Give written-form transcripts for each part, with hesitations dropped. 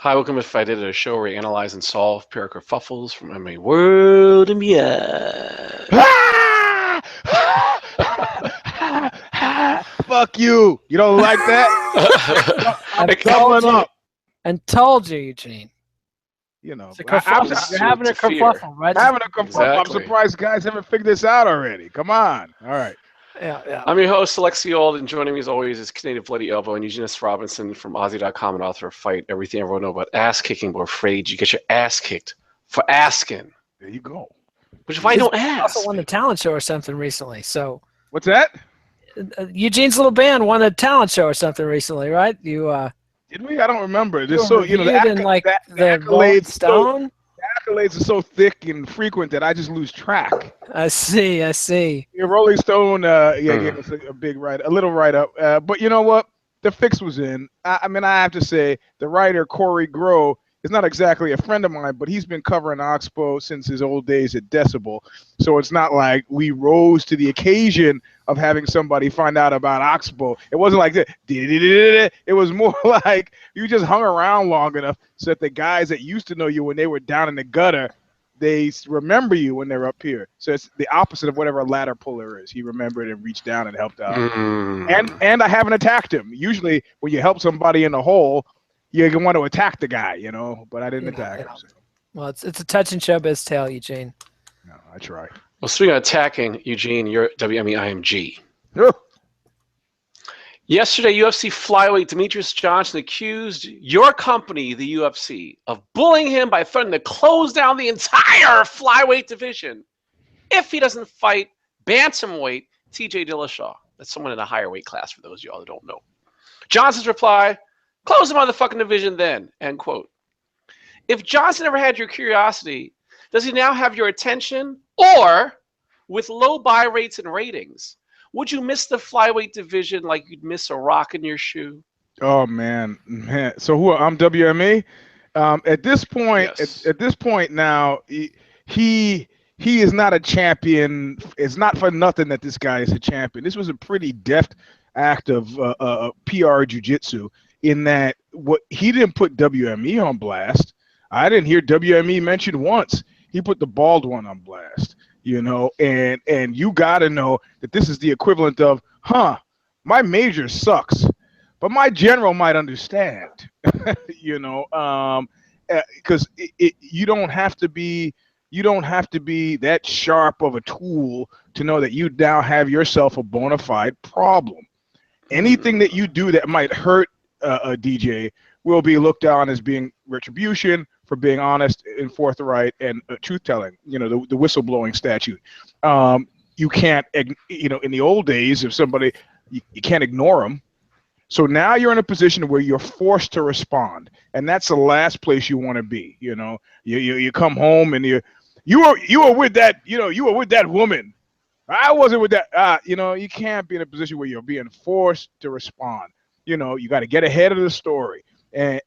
Hi, welcome to If I Did It, a show where we analyze and solve pair of kerfuffles from MMA world and beyond. Fuck you. You don't like that? I'm doubling up. And told you, Eugene. You know, It's a kerfuffle. You're having a kerfuffle, right? Having a kerfuffle. Exactly. I'm surprised guys haven't figured this out already. Come on. All right. Yeah. I'm your host, Alexi Old, and joining me as always is Canadian Bloody Elbow and EUGENE'S Robinson from Aussie.com and author of Fight Everything Everyone Knows About Ass Kicking, but afraid you get your ass kicked for asking. There you go. Which is why you don't ask. Also won the talent show or something recently. So what's that? Eugene's little band won a talent show or something recently, right? You did we? I don't remember. Just so the accolades Stone. The accolades are so thick and frequent that I just lose track. I see. Yeah, Rolling Stone, gave us a big a little write-up. But you know what? The fix was in. I mean, I have to say, the writer Corey Grow is not exactly a friend of mine, but he's been covering Oxbow since his old days at Decibel. So it's not like we rose to the occasion of having somebody find out about Oxbow. It wasn't like that. It was more like you just hung around long enough so that the guys that used to know you when they were down in the gutter, they remember you when they're up here. So it's the opposite of whatever a ladder puller is. He remembered and reached down and helped out. And I haven't attacked him. Usually when you help somebody in the hole, you want to attack the guy, but I didn't attack him. So. Well, it's a touch and showbiz tale, Eugene. No, I try. Well, speaking of attacking, Eugene, you're WME-IMG. Yesterday, UFC flyweight Demetrius Johnson accused your company, the UFC, of bullying him by threatening to close down the entire flyweight division if he doesn't fight bantamweight TJ Dillashaw. That's someone in a higher weight class for those of y'all that don't know. Johnson's reply, close the motherfucking division then, end quote. If Johnson ever had your curiosity, does he now have your attention? Or, with low buy rates and ratings, would you miss the flyweight division like you'd miss a rock in your shoe? Oh man. So I'm WME. At this point, yes. at this point now, he is not a champion. It's not for nothing that this guy is a champion. This was a pretty deft act of PR jiu-jitsu in that he didn't put WME on blast. I didn't hear WME mentioned once. He put the bald one on blast, and you got to know that this is the equivalent of, my major sucks, but my general might understand, because you don't have to be that sharp of a tool to know that you now have yourself a bona fide problem. Anything that you do that might hurt a DJ will be looked on as being retribution for being honest and forthright and truth-telling, the whistleblowing statute. You can't, in the old days, if somebody, you can't ignore them. So now you're in a position where you're forced to respond, and that's the last place you want to be. You come home and you were with that, you were with that woman. I wasn't with that. You can't be in a position where you're being forced to respond. You got to get ahead of the story, and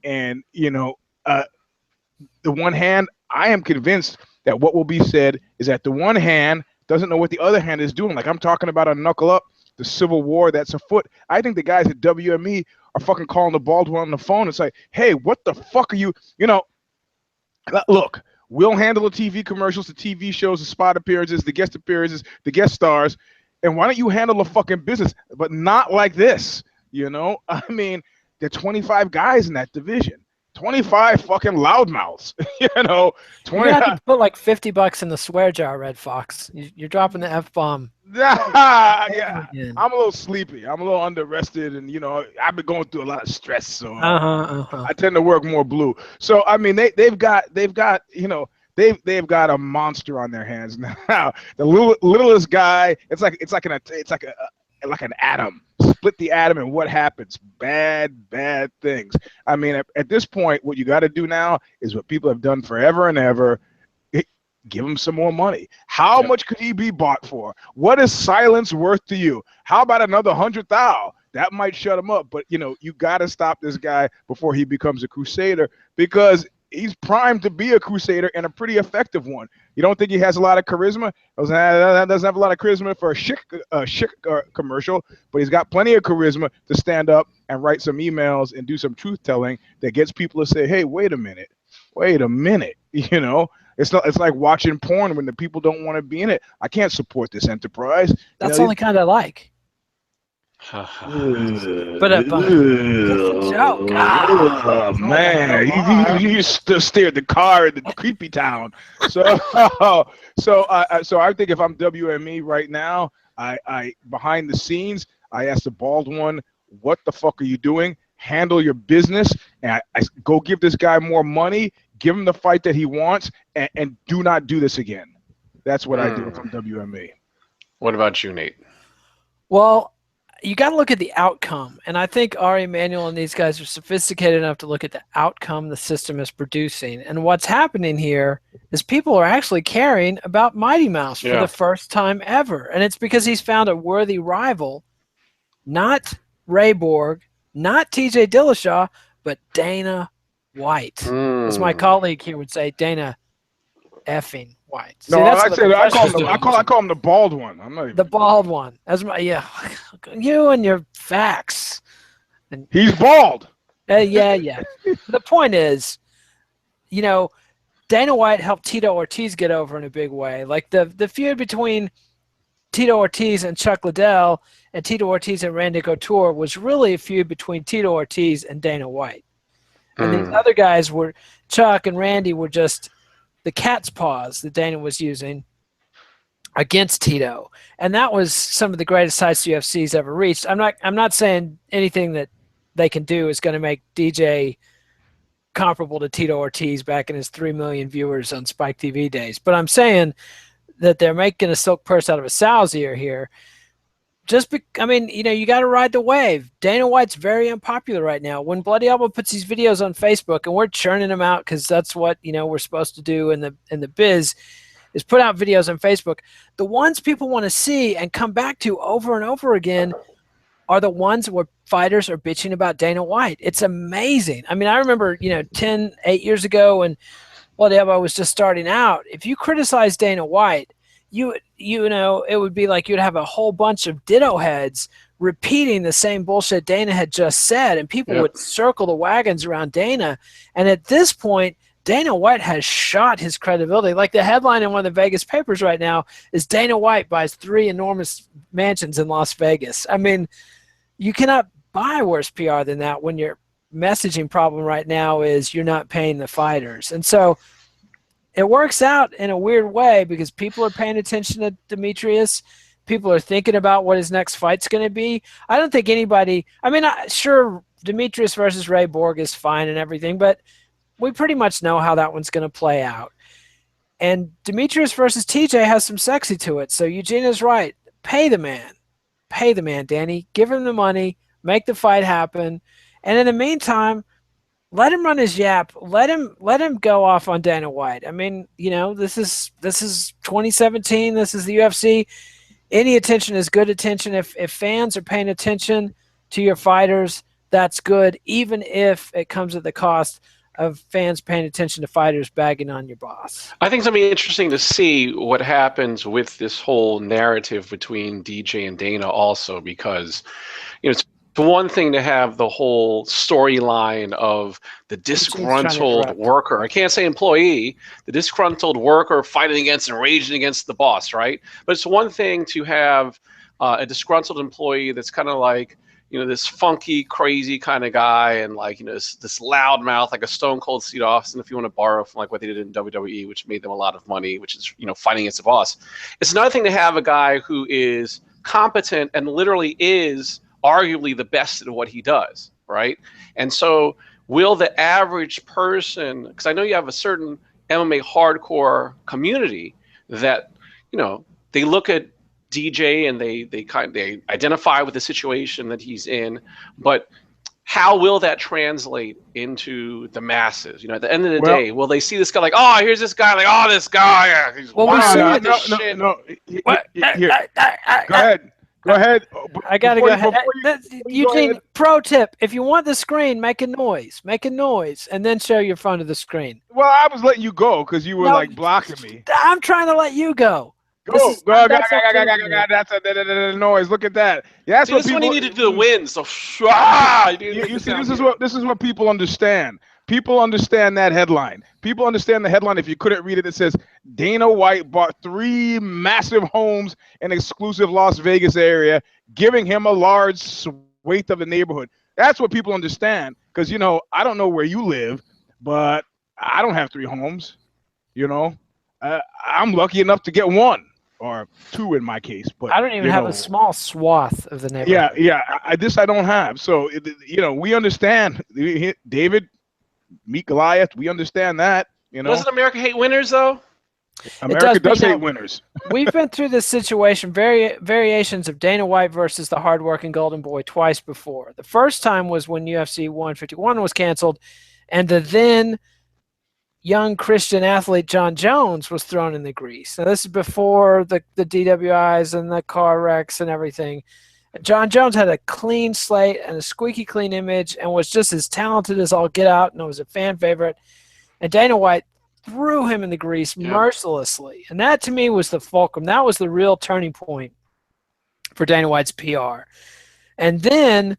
the one hand, I am convinced that what will be said is that the one hand doesn't know what the other hand is doing. Like I'm talking about a knuckle up, the civil war that's afoot. I think the guys at WME are fucking calling the bald one on the phone. It's like, hey, what the fuck are you, look, we'll handle the TV commercials, the TV shows, the spot appearances, the guest stars. And why don't you handle the fucking business, but not like this, I mean, there are 25 guys in that division. 25 fucking loudmouths, 20. You have to put like $50 in the swear jar, Red Fox. You're dropping the F-bomb. Yeah, I'm a little sleepy. I'm a little under-rested, and I've been going through a lot of stress, so I tend to work more blue. So I mean, they've got a monster on their hands now. The littlest guy, it's like an atom. Split the atom, and what happens? Bad things. I mean, at this point, what you got to do now is what people have done forever and ever. Give him some more money. How much could he be bought for? What is silence worth to you? How about another 100,000? That might shut him up. But you got to stop this guy before he becomes a crusader, because he's primed to be a crusader and a pretty effective one. You don't think he has a lot of charisma? Doesn't have a lot of charisma for a chic commercial, but he's got plenty of charisma to stand up and write some emails and do some truth telling that gets people to say, "Hey, wait a minute. You know, it's like watching porn when the people don't want to be in it. I can't support this enterprise." That's the only kind I like. But that's a joke. Oh, man, you still steered the car in the creepy town. So I think if I'm WME right now, I behind the scenes, I ask the bald one, "What the fuck are you doing? Handle your business, and I go give this guy more money, give him the fight that he wants, and do not do this again." That's what I do from WME. What about you, Nate? Well, you got to look at the outcome, and I think Ari Emanuel and these guys are sophisticated enough to look at the outcome the system is producing. And what's happening here is people are actually caring about Mighty Mouse for the first time ever, and it's because he's found a worthy rival, not Ray Borg, not TJ Dillashaw, but Dana White. As my colleague here would say, Dana effing White. See, no, I call him the bald one. I'm not even... The bald one. That's my you and your facts. And he's bald. Yeah. The point is, you know, Dana White helped Tito Ortiz get over in a big way. Like the feud between Tito Ortiz and Chuck Liddell and Tito Ortiz and Randy Couture was really a feud between Tito Ortiz and Dana White. And these other guys were, Chuck and Randy were just the cat's paws that Dana was using against Tito. And that was some of the greatest heights the UFC's ever reached. I'm not saying anything that they can do is going to make DJ comparable to Tito Ortiz back in his 3 million viewers on Spike TV days. But I'm saying that they're making a silk purse out of a sow's ear here. You got to ride the wave. Dana White's very unpopular right now. When Bloody Elbow puts these videos on Facebook, and we're churning them out because that's what we're supposed to do in the biz, is put out videos on Facebook. The ones people want to see and come back to over and over again are the ones where fighters are bitching about Dana White. It's amazing. I mean, I remember 8 years ago when Bloody Elbow was just starting out. If you criticize Dana White, it would be like you'd have a whole bunch of ditto heads repeating the same bullshit Dana had just said, and people would circle the wagons around Dana. And at this point, Dana White has shot his credibility. Like the headline in one of the Vegas papers right now is Dana White buys 3 enormous mansions in Las Vegas. I mean, you cannot buy worse PR than that when your messaging problem right now is you're not paying the fighters. And so it works out in a weird way because people are paying attention to Demetrius. People are thinking about what his next fight's going to be. I don't think anybody – sure, Demetrius versus Ray Borg is fine and everything, but we pretty much know how that one's going to play out. And Demetrius versus TJ has some sexy to it. So EUGENE'S right. Pay the man. Pay the man, Danny. Give him the money. Make the fight happen. And in the meantime – let him run his yap. Let him go off on Dana White. I mean, this is 2017. This is the UFC. Any attention is good attention. If fans are paying attention to your fighters, that's good, even if it comes at the cost of fans paying attention to fighters bagging on your boss. I think it's going to be interesting to see what happens with this whole narrative between DJ and Dana also, because it's one thing to have the whole storyline of the disgruntled worker. I can't say employee, the disgruntled worker fighting against and raging against the boss, right? But it's one thing to have a disgruntled employee that's kind of like, this funky, crazy kind of guy, and like, this loud mouth, like a Stone Cold Steve Austin, if you want to borrow from like what they did in WWE, which made them a lot of money, which is, fighting against the boss. It's another thing to have a guy who is competent and literally is arguably the best at what he does, right? And so will the average person, because I know you have a certain MMA hardcore community that, they look at DJ and they identify with the situation that he's in, but how will that translate into the masses? At the end of the day, will they see this guy like, oh, here's this guy, like, oh, this guy, he's Here. Go ahead. Go ahead. I gotta go ahead. You go Eugene, ahead. pro tip: if you want the screen, make a noise, and then show your phone to the screen. Well, I was letting you go because you were No, like blocking me. I'm trying to let you go. Go. That's That's a noise. Look at that. Yeah, that's See, what this is when people. you need to do the wind. So, you See, this is what people understand. People understand that headline. People understand the headline. If you couldn't read it, it says Dana White bought 3 massive homes in exclusive Las Vegas area, giving him a large swathe of the neighborhood. That's what people understand. Because I don't know where you live, but I don't have 3 homes. I'm lucky enough to get 1 or 2 in my case. But I don't even have a small swath of the neighborhood. Yeah. I don't have. So we understand, David. Meet Goliath. We understand that. Doesn't America hate winners, though? America does hate winners. We've been through this situation, variations of Dana White versus the hardworking Golden Boy twice before. The first time was when UFC 151 was canceled, and the then young Christian athlete John Jones was thrown in the grease. Now, this is before the DWIs and the car wrecks and everything. John Jones had a clean slate and a squeaky clean image and was just as talented as all get out, and was a fan favorite. And Dana White threw him in the grease mercilessly. And that, to me, was the fulcrum. That was the real turning point for Dana White's PR. And then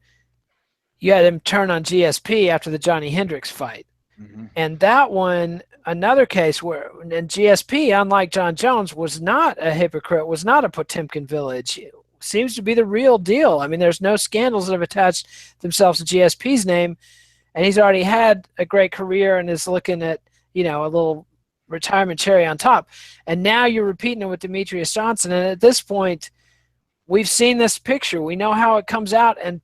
you had him turn on GSP after the Johnny Hendricks fight. Mm-hmm. And that one, another case where GSP, unlike John Jones, was not a hypocrite, was not a Potemkin village. Seems to be the real deal. I mean, there's no scandals that have attached themselves to GSP's name, and he's already had a great career and is looking at, a little retirement cherry on top. And now you're repeating it with Demetrius Johnson. And at this point, we've seen this picture. We know how it comes out, and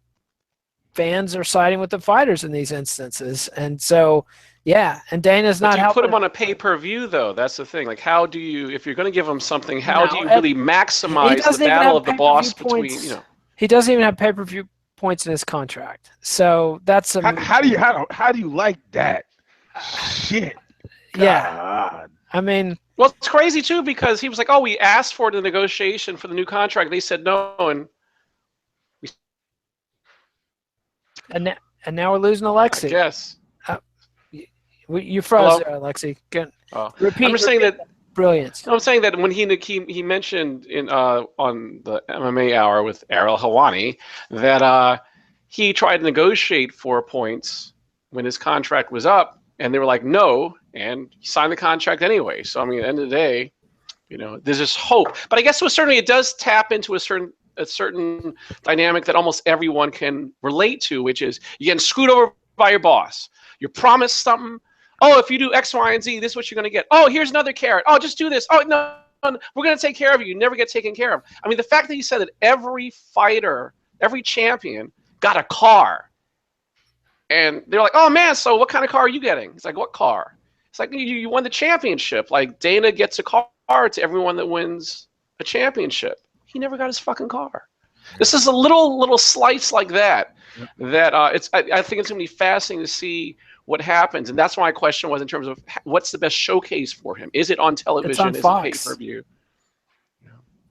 fans are siding with the fighters in these instances. And so, yeah, and Dana's not helping. Put him on a pay-per-view, though. That's the thing. Like, how do you, if you're going to give him something, how do you really maximize the battle of the boss between, He doesn't even have pay-per-view points in his contract. So that's how do you like that? Shit. Yeah. God. I mean, well, it's crazy too, because he was like, "Oh, we asked for the negotiation for the new contract. They said no, and now we're losing Alexi. Yes. You froze there, Alexi. Repeat. I'm just saying that brilliance. I'm saying that when he mentioned in on the MMA Hour with Ariel Helwani that he tried to negotiate 4 points when his contract was up, and they were like no, and he signed the contract anyway. So I mean, at the end of the day, there's this hope. But I guess to a certain degree, it does tap into a certain dynamic that almost everyone can relate to, which is you're getting screwed over by your boss. You're promised something. Oh, if you do X, Y, and Z, this is what you're going to get. Oh, here's another carrot. Oh, just do this. Oh, no, we're going to take care of you. You never get taken care of. I mean, the fact that you said that every fighter, every champion got a car. And they're like, oh, man, so what kind of car are you getting? It's like, what car? It's like, you won the championship. Like, Dana gets a car to everyone that wins a championship. He never got his fucking car. This is a little slice like that. That I think it's going to be fascinating to see what happens, and that's why my question was in terms of what's the best showcase for him. Is it on television? It's on Is Fox. it pay-per-view?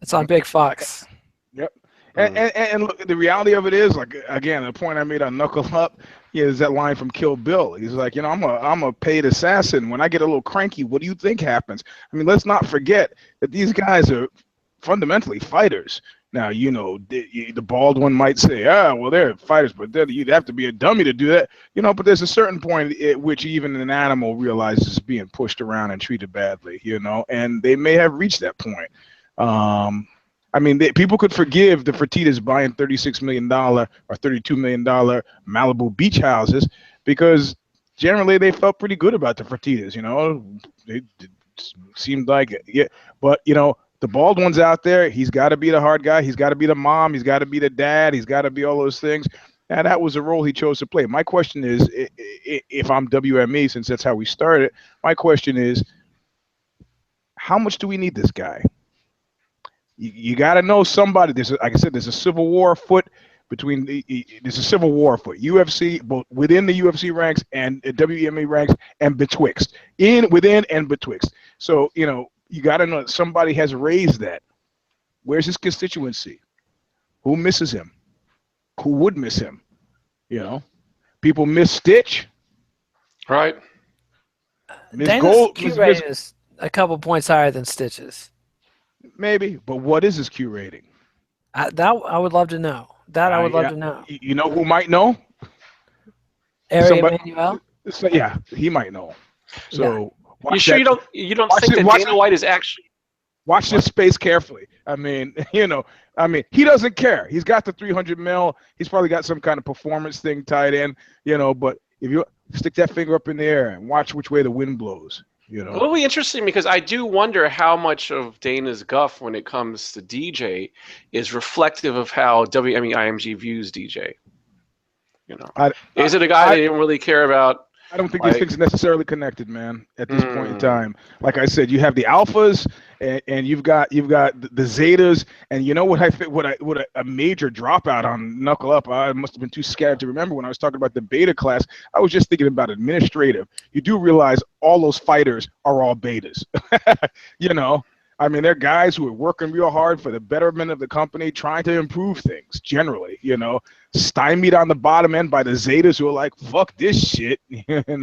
It's on Big Fox. Yep. And look, the reality of it is, like, again, the point I made on Knuckle Up is that line from Kill Bill. He's like, I'm a paid assassin. When I get a little cranky, what do you think happens? I mean, let's not forget that these guys are fundamentally fighters. Now, the bald one might say, well, they're fighters, but you'd have to be a dummy to do that. But there's a certain point at which even an animal realizes being pushed around and treated badly, and they may have reached that point. I mean, people could forgive the Fertittas buying $36 million or $32 million Malibu beach houses because generally they felt pretty good about the Fertittas, It seemed like, yeah, but, the bald one's out there. He's got to be the hard guy. He's got to be the mom. He's got to be the dad. He's got to be all those things. And that was a role he chose to play. My question is, if I'm WME, since that's how we started, my question is, how much do we need this guy? You got to know somebody. Like I said, there's a civil war afoot there's a civil war afoot. UFC, both within the UFC ranks and WME ranks, and betwixt, within and betwixt. So, you got to know that somebody has raised that. Where's his constituency? Who misses him? Who would miss him? You know, people miss Stitch. Right. Miss Dana's Gold. Q rating is a couple points higher than Stitch's. Maybe, but what is his Q rating? I would love to know. I would love to know. You know who might know? Ari Emanuel? So, yeah, he might know. So you sure you don't think that Dana White is actually watch this space carefully? I mean, he doesn't care. He's got the 300 mil. He's probably got some kind of performance thing tied in, but if you stick that finger up in the air and watch which way the wind blows, It'll be interesting because I do wonder how much of Dana's guff when it comes to DJ is reflective of how WME-IMG views DJ. Is it a guy they didn't really care about? I don't think these things are necessarily connected, man. At this point in time, like I said, you have the alphas and you've got the zetas, and you know what a major dropout on Knuckle Up. I must have been too scared to remember when I was talking about the beta class. I was just thinking about administrative. You do realize all those fighters are all betas. I mean, they're guys who are working real hard for the betterment of the company, trying to improve things generally, stymied on the bottom end by the Zetas who are like, fuck this shit, and then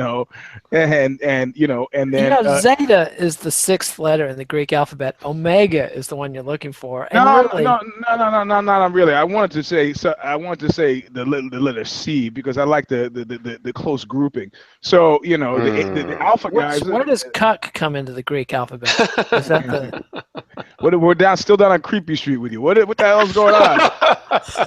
Zeta is the 6th letter in the Greek alphabet. Omega is the one you're looking for. And not really. I wanted to say the letter C because I like the close grouping. So the alpha guys. Where does cuck come into the Greek alphabet? Is that the? We're still down on Creepy Street with you. What the hell's going on?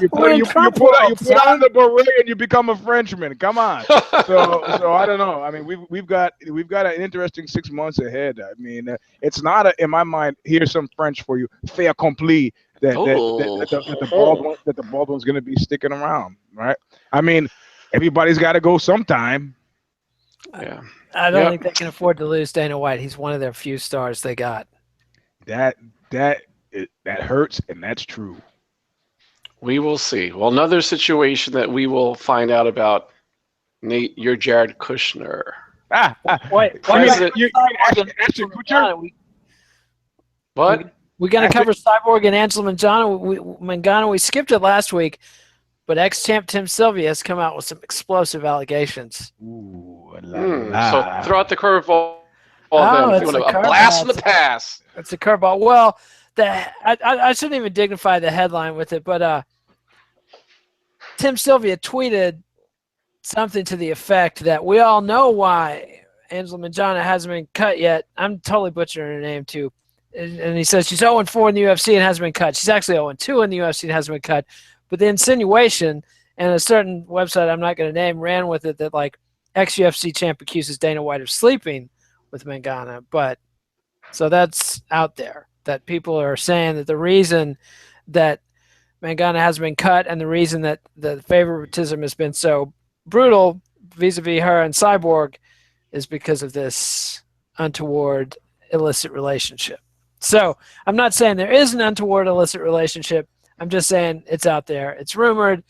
You put on the beret and you become a Frenchman. Come on. So I don't know. I mean, we've got an interesting 6 months ahead. I mean, it's not in my mind. Here's some French for you. Fait accompli. That the Baldwin's going to be sticking around, right? I mean, everybody's got to go sometime. Yeah. I don't think they can afford to lose Dana White. He's one of their few stars they got. That hurts, and that's true. We will see. Well, another situation that we will find out about, Nate, you're Jared Kushner. Wait, what? We're going to cover Cyborg and Angela Mangano. We skipped it last week, but ex-champ Tim Sylvia has come out with some explosive allegations. Ooh, so throw out the curveball. It's a blast from the past. It's a curveball. Well, I shouldn't even dignify the headline with it, but Tim Sylvia tweeted something to the effect that we all know why Angela Mangano hasn't been cut yet. I'm totally butchering her name too. And he says she's 0-4 in the UFC and hasn't been cut. She's actually 0-2 in the UFC and hasn't been cut. But the insinuation, and a certain website I'm not going to name ran with it, that like ex-UFC champ accuses Dana White of sleeping with Mangano. But so that's out there, that people are saying that the reason that Mangano hasn't been cut and the reason that the favoritism has been so brutal vis-a-vis her and Cyborg is because of this untoward illicit relationship. So I'm not saying there is an untoward illicit relationship. I'm just saying it's out there. It's rumored.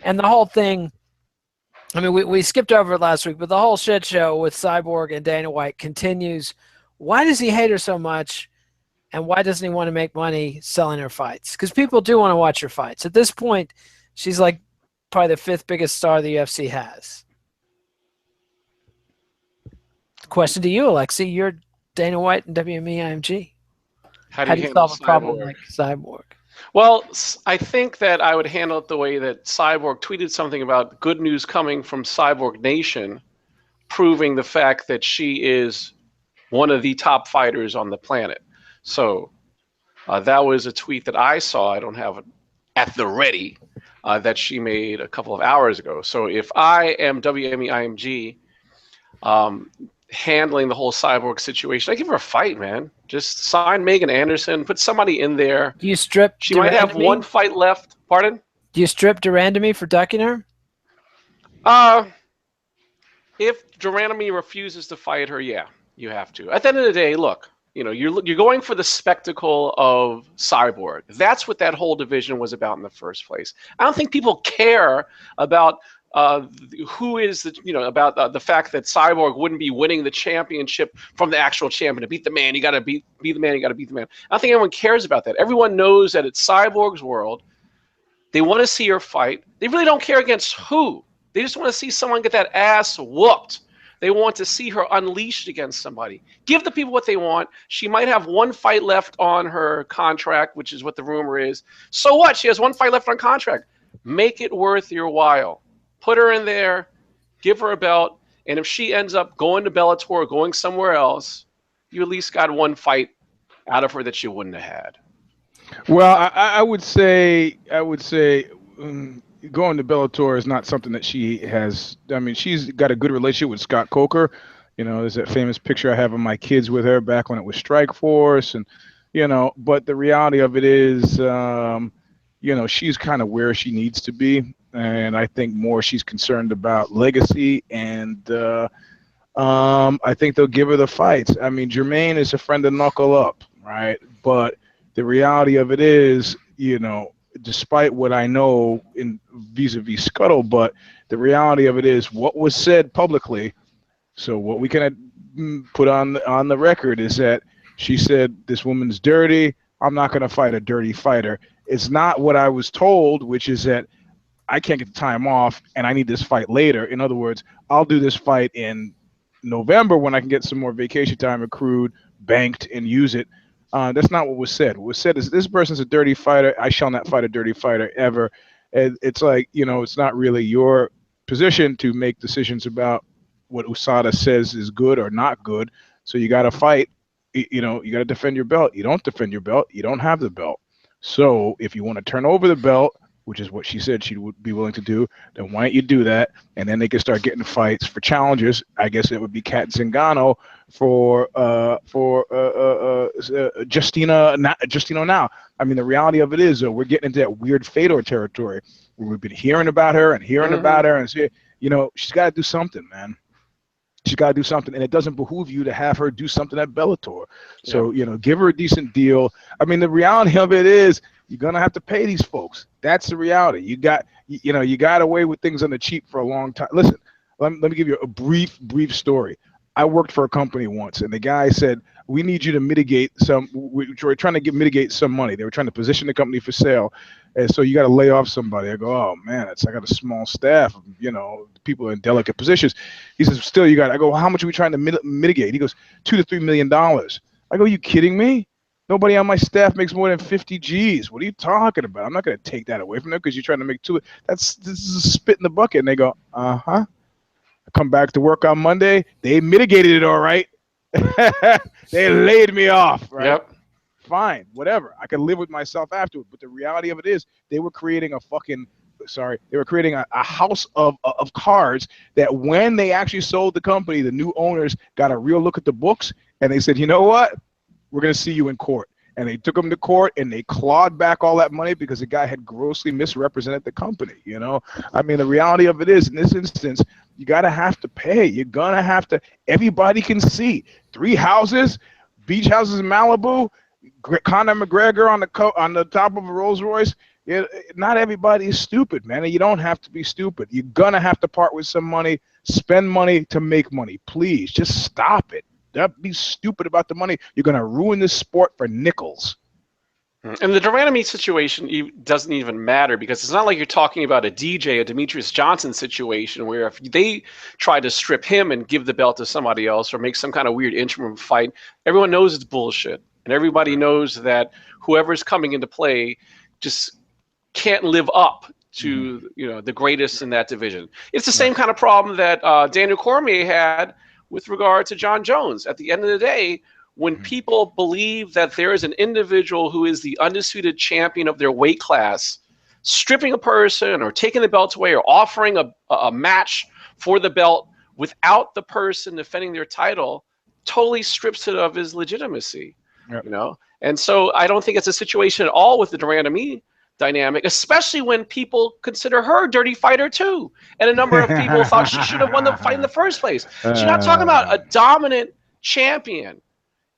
And the whole thing, I mean, we skipped over it last week, but the whole shit show with Cyborg and Dana White continues. Why does he hate her so much? And why doesn't he want to make money selling her fights? Because people do want to watch her fights. At this point, she's like probably the 5th biggest star the UFC has. Question to you, Alexi. You're Dana White and WME-IMG. How do you solve a problem like Cyborg? Well, I think that I would handle it the way that Cyborg tweeted something about good news coming from Cyborg Nation, proving the fact that she is one of the top fighters on the planet. So that was a tweet that I saw. I don't have it at the ready, that she made a couple of hours ago. So if I am WME-IMG handling the whole Cyborg situation, I give her a fight, man. Just sign Megan Anderson, put somebody in there. Do you strip? She might have one fight left. Pardon? Do you strip Durandamy for ducking her? If Durandamy refuses to fight her, yeah, you have to. At the end of the day, look, you're going for the spectacle of Cyborg. That's what that whole division was about in the first place. I don't think people care about who is about the fact that Cyborg wouldn't be winning the championship from the actual champion. To beat the man, you got to beat the man. You got to beat the man. I don't think anyone cares about that. Everyone knows that it's Cyborg's world. They want to see her fight. They really don't care against who. They just want to see someone get that ass whooped. They want to see her unleashed against somebody. Give the people what they want. She might have one fight left on her contract, which is what the rumor is. So what? She has one fight left on contract. Make it worth your while. Put her in there. Give her a belt. And if she ends up going to Bellator or going somewhere else, you at least got one fight out of her that you wouldn't have had. Well, I would say going to Bellator is not something that she has. I mean, she's got a good relationship with Scott Coker. You know, there's that famous picture I have of my kids with her back when it was Strikeforce, and you know. But the reality of it is, you know, she's kind of where she needs to be, and I think more she's concerned about legacy, and I think they'll give her the fights. I mean, Jermaine is a friend to knuckle up, right? But the reality of it is, you know, despite what I know in vis-a-vis Scuttlebutt, the reality of it is what was said publicly. So what we can put on the record is that she said, this woman's dirty. I'm not going to fight a dirty fighter. It's not what I was told, which is that I can't get the time off and I need this fight later. In other words, I'll do this fight in November when I can get some more vacation time accrued, banked, and use it. That's not what was said. What was said is this person's a dirty fighter. I shall not fight a dirty fighter ever. And it's like, you know, it's not really your position to make decisions about what USADA says is good or not good. So you got to fight. You know, you got to defend your belt. You don't defend your belt, you don't have the belt. So if you want to turn over the belt, which is what she said she would be willing to do, then why don't you do that? And then they can start getting fights for challengers. I guess it would be Kat Zingano for Justina now. I mean, the reality of it is, we're getting into that weird Fedor territory where we've been hearing about her and hearing about her, and see, you know, she's got to do something, man. She's got to do something, and it doesn't behoove you to have her do something at Bellator. So, you know, give her a decent deal. I mean, the reality of it is, you're gonna have to pay these folks. That's the reality. You got away with things on the cheap for a long time. Listen, let me give you a brief story. I worked for a company once, and the guy said, we need you to mitigate some. We're trying to mitigate some money. They were trying to position the company for sale, and so you got to lay off somebody. I go, oh man, I got a small staff. You know, people in delicate positions. He says, still you got. I go, well, how much are we trying to mitigate? He goes, $2 to $3 million. I go, you kidding me? Nobody on my staff makes more than 50 G's. What are you talking about? I'm not going to take that away from them because you're trying to make two. This is a spit in the bucket. And they go, I come back to work on Monday. They mitigated it all right. They laid me off, right? Yep. Fine, whatever. I can live with myself afterward. But the reality of it is, they were creating a house of cards that when they actually sold the company, the new owners got a real look at the books and they said, you know what? We're going to see you in court. And they took him to court and they clawed back all that money because the guy had grossly misrepresented the company. You know, I mean, the reality of it is, in this instance, you got to have to pay. You're going to have to, everybody can see 3 houses, beach houses in Malibu, Conor McGregor on the top of a Rolls Royce. Not everybody is stupid, man. And you don't have to be stupid. You're going to have to part with some money, spend money to make money. Please just stop it. Don't be stupid about the money. You're going to ruin this sport for nickels. And the Duranamy situation doesn't even matter because it's not like you're talking about a DJ, a Demetrius Johnson situation where if they try to strip him and give the belt to somebody else or make some kind of weird interim fight, everyone knows it's bullshit. And everybody knows that whoever's coming into play just can't live up to the greatest in that division. It's the same kind of problem that Daniel Cormier had with regard to John Jones. At the end of the day, when people believe that there is an individual who is the undisputed champion of their weight class, stripping a person or taking the belt away or offering a match for the belt without the person defending their title totally strips it of his legitimacy. Yep. You know? And so I don't think it's a situation at all with the Duranamy dynamic, especially when people consider her a dirty fighter too. And a number of people thought she should have won the fight in the first place. So you're not talking about a dominant champion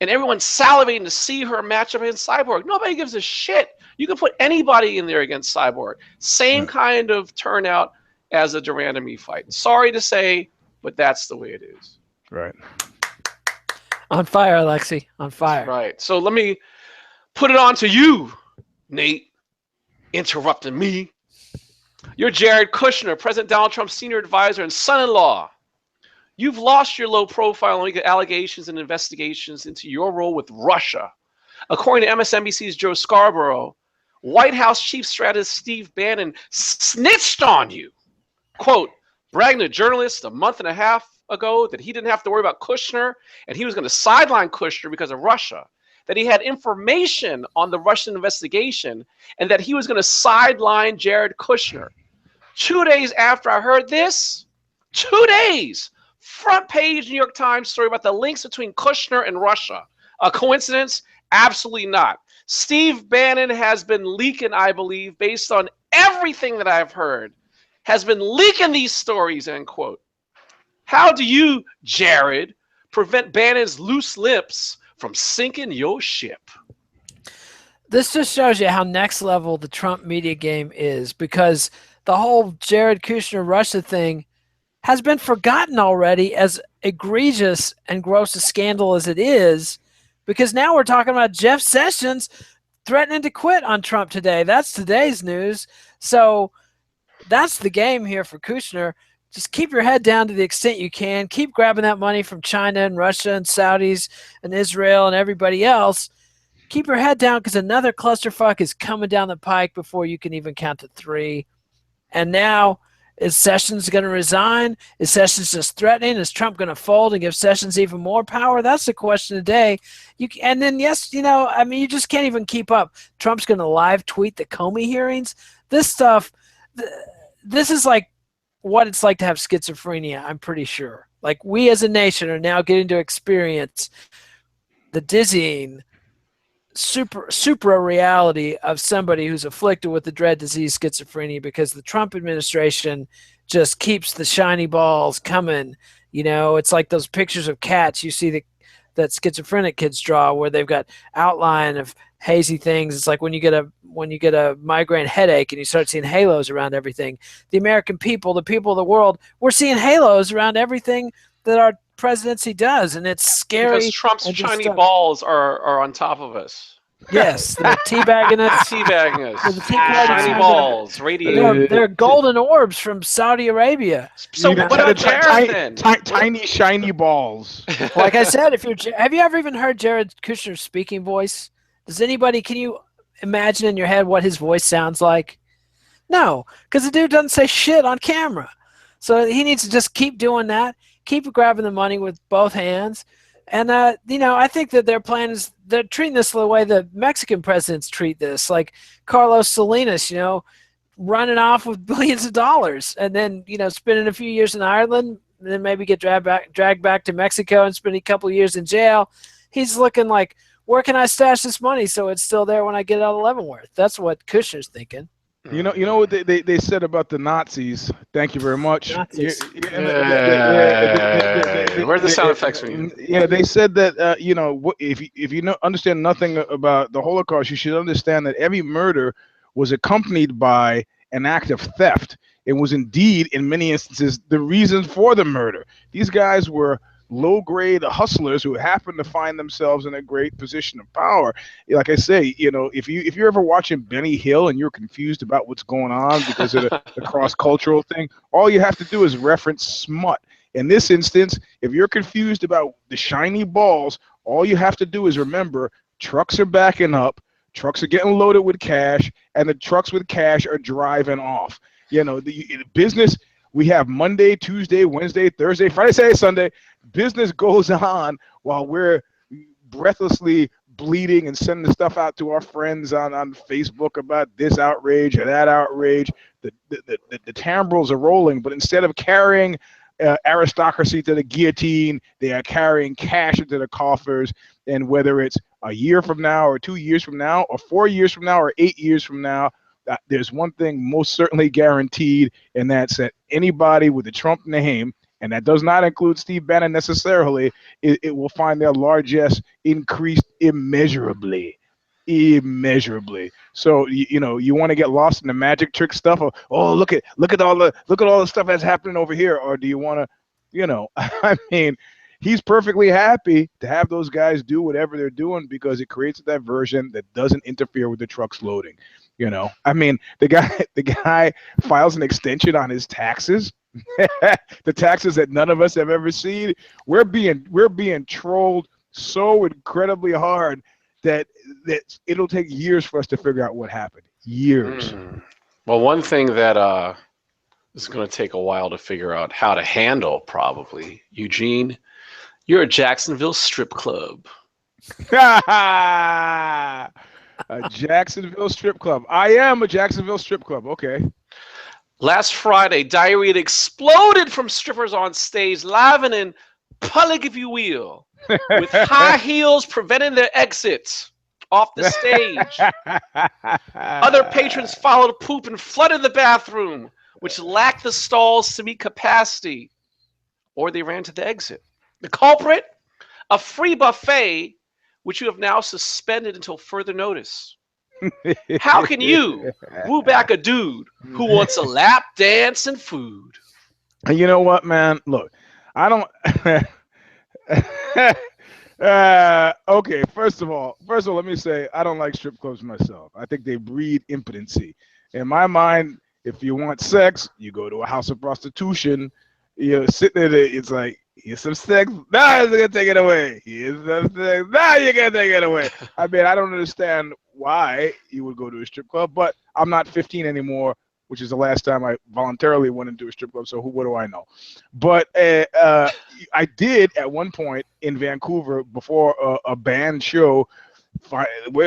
and everyone's salivating to see her match up against Cyborg. Nobody gives a shit. You can put anybody in there against Cyborg. Same kind of turnout as a Duranamy fight. Sorry to say, but that's the way it is. Right. On fire, Alexi. On fire. Right. So let me put it on to you, Nate. Interrupting me. You're Jared Kushner, President Donald Trump's senior advisor and son-in-law. You've lost your low profile and allegations and investigations into your role with Russia. According to MSNBC's Joe Scarborough, White House chief strategist Steve Bannon snitched on you. Quote, bragging to journalists a month and a half ago that he didn't have to worry about Kushner and he was going to sideline Kushner because of Russia, that he had information on the Russian investigation and that he was going to sideline Jared Kushner. 2 days after I heard this, 2 days, front page New York Times story about the links between Kushner and Russia. A coincidence? Absolutely not. Steve Bannon has been leaking, I believe, based on everything that I've heard, has been leaking these stories, end quote. How do you, Jared, prevent Bannon's loose lips from sinking your ship? This just shows you how next level the Trump media game is, because the whole Jared Kushner Russia thing has been forgotten already, as egregious and gross a scandal as it is, because now we're talking about Jeff Sessions threatening to quit on Trump today. That's today's news. So that's the game here for Kushner. Just keep your head down to the extent you can. Keep grabbing that money from China and Russia and Saudis and Israel and everybody else. Keep your head down, because another clusterfuck is coming down the pike before you can even count to 3. And now, is Sessions going to resign? Is Sessions just threatening? Is Trump going to fold and give Sessions even more power? That's the question today. And then, yes, you just can't even keep up. Trump's going to live tweet the Comey hearings. This stuff, this is like what it's like to have schizophrenia, I'm pretty sure. Like, we as a nation are now getting to experience the dizzying super reality of somebody who's afflicted with the dread disease schizophrenia, because the Trump administration just keeps the shiny balls coming. It's like those pictures of cats you see that schizophrenic kids draw, where they've got outline of hazy things. It's like when you get a migraine headache and you start seeing halos around everything. The American people, the people of the world, we're seeing halos around everything that our presidency does, and it's scary. Because Trump's shiny balls are on top of us. Yes, they're teabagging us. Teabagging us. Shiny balls, radiating. They're golden orbs from Saudi Arabia. So what about Jared then? Tiny shiny balls. Like I said, have you ever even heard Jared Kushner's speaking voice? Can you imagine in your head what his voice sounds like? No, because the dude doesn't say shit on camera. So he needs to just keep doing that. Keep grabbing the money with both hands. And, I think that their plan is they're treating this the way the Mexican presidents treat this, like Carlos Salinas, running off with billions of dollars and then, spending a few years in Ireland and then maybe get dragged back to Mexico and spend a couple of years in jail. He's looking like, where can I stash this money so it's still there when I get out of Leavenworth? That's what Kushner's thinking. You know what they said about the Nazis? Thank you very much. Where's the sound effects for you? Yeah, they said that if you understand nothing about the Holocaust, you should understand that every murder was accompanied by an act of theft. It was indeed, in many instances, the reason for the murder. These guys were low-grade hustlers who happen to find themselves in a great position of power. Like I say, if you're ever watching Benny Hill and you're confused about what's going on because of the cross-cultural thing, all you have to do is reference smut. In this instance, if you're confused about the shiny balls, all you have to do is remember trucks are backing up, trucks are getting loaded with cash, and the trucks with cash are driving off. The business, we have Monday, Tuesday, Wednesday, Thursday, Friday, Saturday, Sunday. Business goes on while we're breathlessly bleeding and sending stuff out to our friends on Facebook about this outrage or that outrage. The timbrels are rolling, but instead of carrying aristocracy to the guillotine, they are carrying cash into the coffers. And whether it's a year from now or 2 years from now or 4 years from now or 8 years from now, there's one thing most certainly guaranteed, and that's that anybody with a Trump name, and that does not include Steve Bannon necessarily, it will find their largesse increased immeasurably. So you want to get lost in the magic trick stuff of, oh, look at all the stuff that's happening over here, or do you want to, I mean, he's perfectly happy to have those guys do whatever they're doing because it creates a diversion that doesn't interfere with the trucks loading. You know, I mean, the guy files an extension on his taxes, the taxes that none of us have ever seen. We're being trolled so incredibly hard that it'll take years for us to figure out what happened. Years. Well, one thing that is going to take a while to figure out how to handle, probably, Eugene, you're a Jacksonville strip club. A Jacksonville strip club. I am a Jacksonville strip club. Okay. Last Friday, diarrhea exploded from strippers on stage, live and in public, if you will, with high heels preventing their exit off the stage. Other patrons followed poop and flooded the bathroom, which lacked the stalls to meet capacity, or they ran to the exit. The culprit? A free buffet, which you have now suspended until further notice. How can you woo back a dude who wants a lap dance and food? You know what, man? Look, I don't. Okay, first of all, let me say I don't like strip clubs myself. I think they breed impotency. In my mind, if you want sex, you go to a house of prostitution. You're sitting there, it's like, here's some sex. Nah, you're gonna take it away. Here's some sex. Nah, you're gonna take it away. I mean, I don't understand why you would go to a strip club, but I'm not 15 anymore, which is the last time I voluntarily went into a strip club. So what do I know? But I did at one point in Vancouver before a band show. I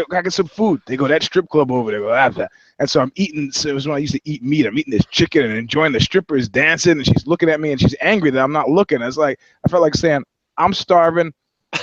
get some food. They go, that strip club over there. Go, that. And so I'm eating. So it was when I used to eat meat. I'm eating this chicken and enjoying the strippers dancing. And she's looking at me and she's angry that I'm not looking. It's like, I felt like saying, I'm starving.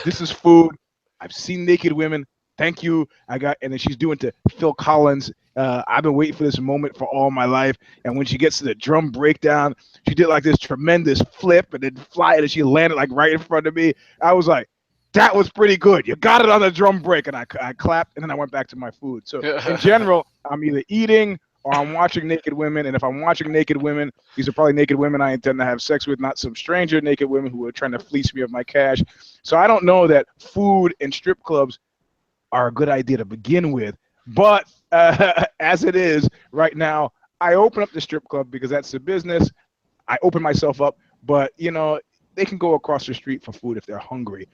This is food. I've seen naked women. Thank you. And then she's doing to Phil Collins. I've been waiting for this moment for all my life. And when she gets to the drum breakdown, she did like this tremendous flip and then fly it, and she landed like right in front of me. I was like, that was pretty good. You got it on the drum break. And I clapped, and then I went back to my food. So in general, I'm either eating or I'm watching naked women. And if I'm watching naked women, these are probably naked women I intend to have sex with, not some stranger naked women who are trying to fleece me of my cash. So I don't know that food and strip clubs are a good idea to begin with. But as it is right now, I open up the strip club because that's the business. I open myself up, but you know, they can go across the street for food if they're hungry.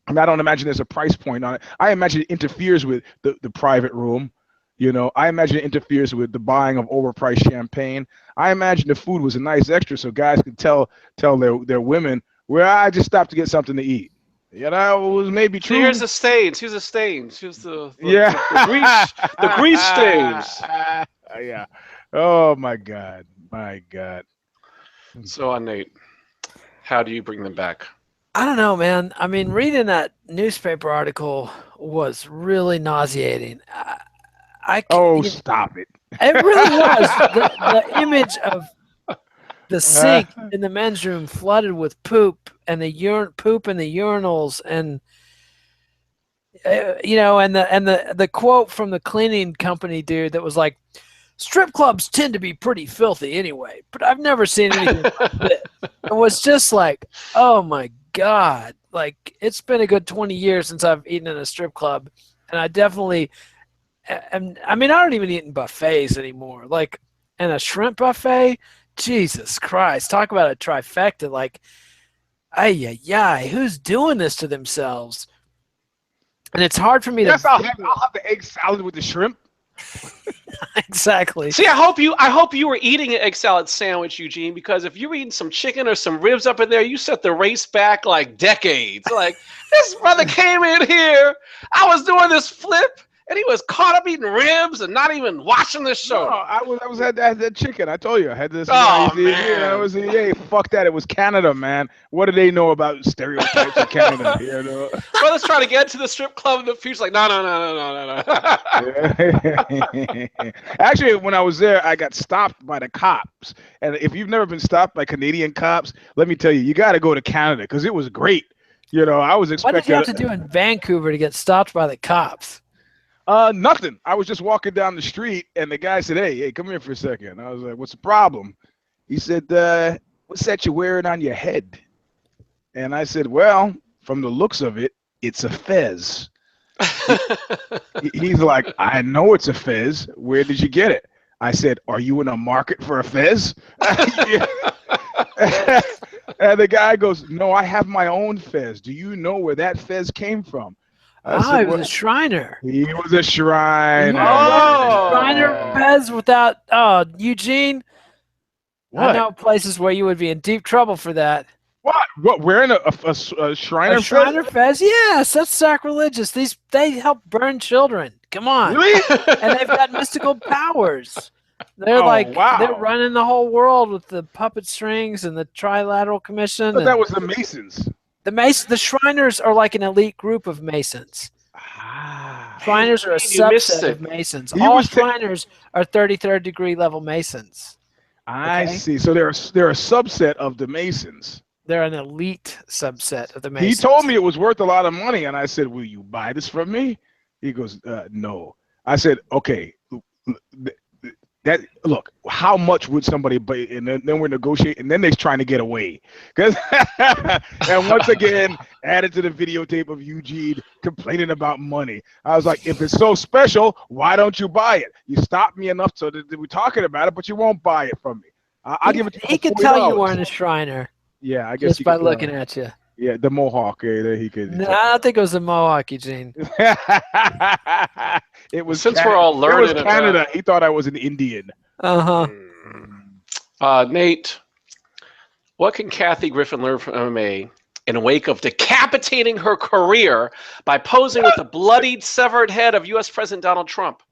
I mean, I don't imagine there's a price point on it. I imagine it interferes with the private room. You know, I imagine it interferes with the buying of overpriced champagne. I imagine the food was a nice extra so guys could tell their women, well, I just stopped to get something to eat. You know, it was maybe true. Here's the stains. Here's the stains. Here's the grease stains. Yeah. Oh my God. My God. So, Nate, how do you bring them back? I don't know, man. I mean, reading that newspaper article was really nauseating. Stop it. It really was. The image of the sink in the men's room flooded with poop and the poop in the urinals, and you know, and the quote from the cleaning company dude that was like, strip clubs tend to be pretty filthy anyway, but I've never seen anything like this. It was just like, oh my God, like it's been a good 20 years since I've eaten in a strip club, and I definitely, and I mean, I don't even eat in buffets anymore. Like, and a shrimp buffet, Jesus Christ, talk about a trifecta. Like, who's doing this to themselves? And it's hard for me to. Yes, I'll have the egg salad with the shrimp. Exactly. See, I hope you were eating an egg salad sandwich, Eugene, because if you were eating some chicken or some ribs up in there, you set the race back like decades. Like, this brother came in here, I was doing this flip, and he was caught up eating ribs and not even watching the show. No, I had that chicken. I told you, I had this. Oh, man. Hey, fuck that. It was Canada, man. What do they know about stereotypes of Canada? You know? Brother's trying to get to the strip club in the future. Like, no. Actually, when I was there, I got stopped by the cops. And if you've never been stopped by Canadian cops, let me tell you, you got to go to Canada because it was great. You know, I was expecting. What did you have to do in Vancouver to get stopped by the cops? Nothing. I was just walking down the street, and the guy said, hey, come here for a second. I was like, what's the problem? He said, what's that you're wearing on your head? And I said, well, from the looks of it, it's a fez. He's like, I know it's a fez. Where did you get it? I said, are you in a market for a fez? And the guy goes, no, I have my own fez. Do you know where that fez came from? I said, he was a Shriner. He was a Shriner. Shriner fez without Eugene. What? I know places where you would be in deep trouble for that. What? Wearing a Shriner A Shriner fez? Yes, that's sacrilegious. They help burn children. Come on. Really? And they've got mystical powers. They're they're running the whole world with the puppet strings and the Trilateral Commission. But that was the Masons. The Shriners are like an elite group of Masons. Shriners are a subset of Masons. All Shriners are 33rd degree level Masons. I see. So they're a subset of the Masons. They're an elite subset of the Masons. He told me it was worth a lot of money, and I said, will you buy this from me? He goes, no. I said, okay, look, how much would somebody buy? And then we're negotiating, and then they're trying to get away. And once again, added to the videotape of Eugene complaining about money. I was like, if it's so special, why don't you buy it? You stopped me enough so that we're talking about it, but you won't buy it from me. I'll give it to you. He could tell you weren't a Shriner. Yeah, I guess just by looking at you. Yeah, the Mohawk. He could. No, I don't think it was the Mohawk, Eugene. It was. Since we're all learning, it was Canada. He thought I was an Indian. Nate, what can Kathy Griffin learn from MMA in the wake of decapitating her career by posing with the bloodied, severed head of U.S. President Donald Trump?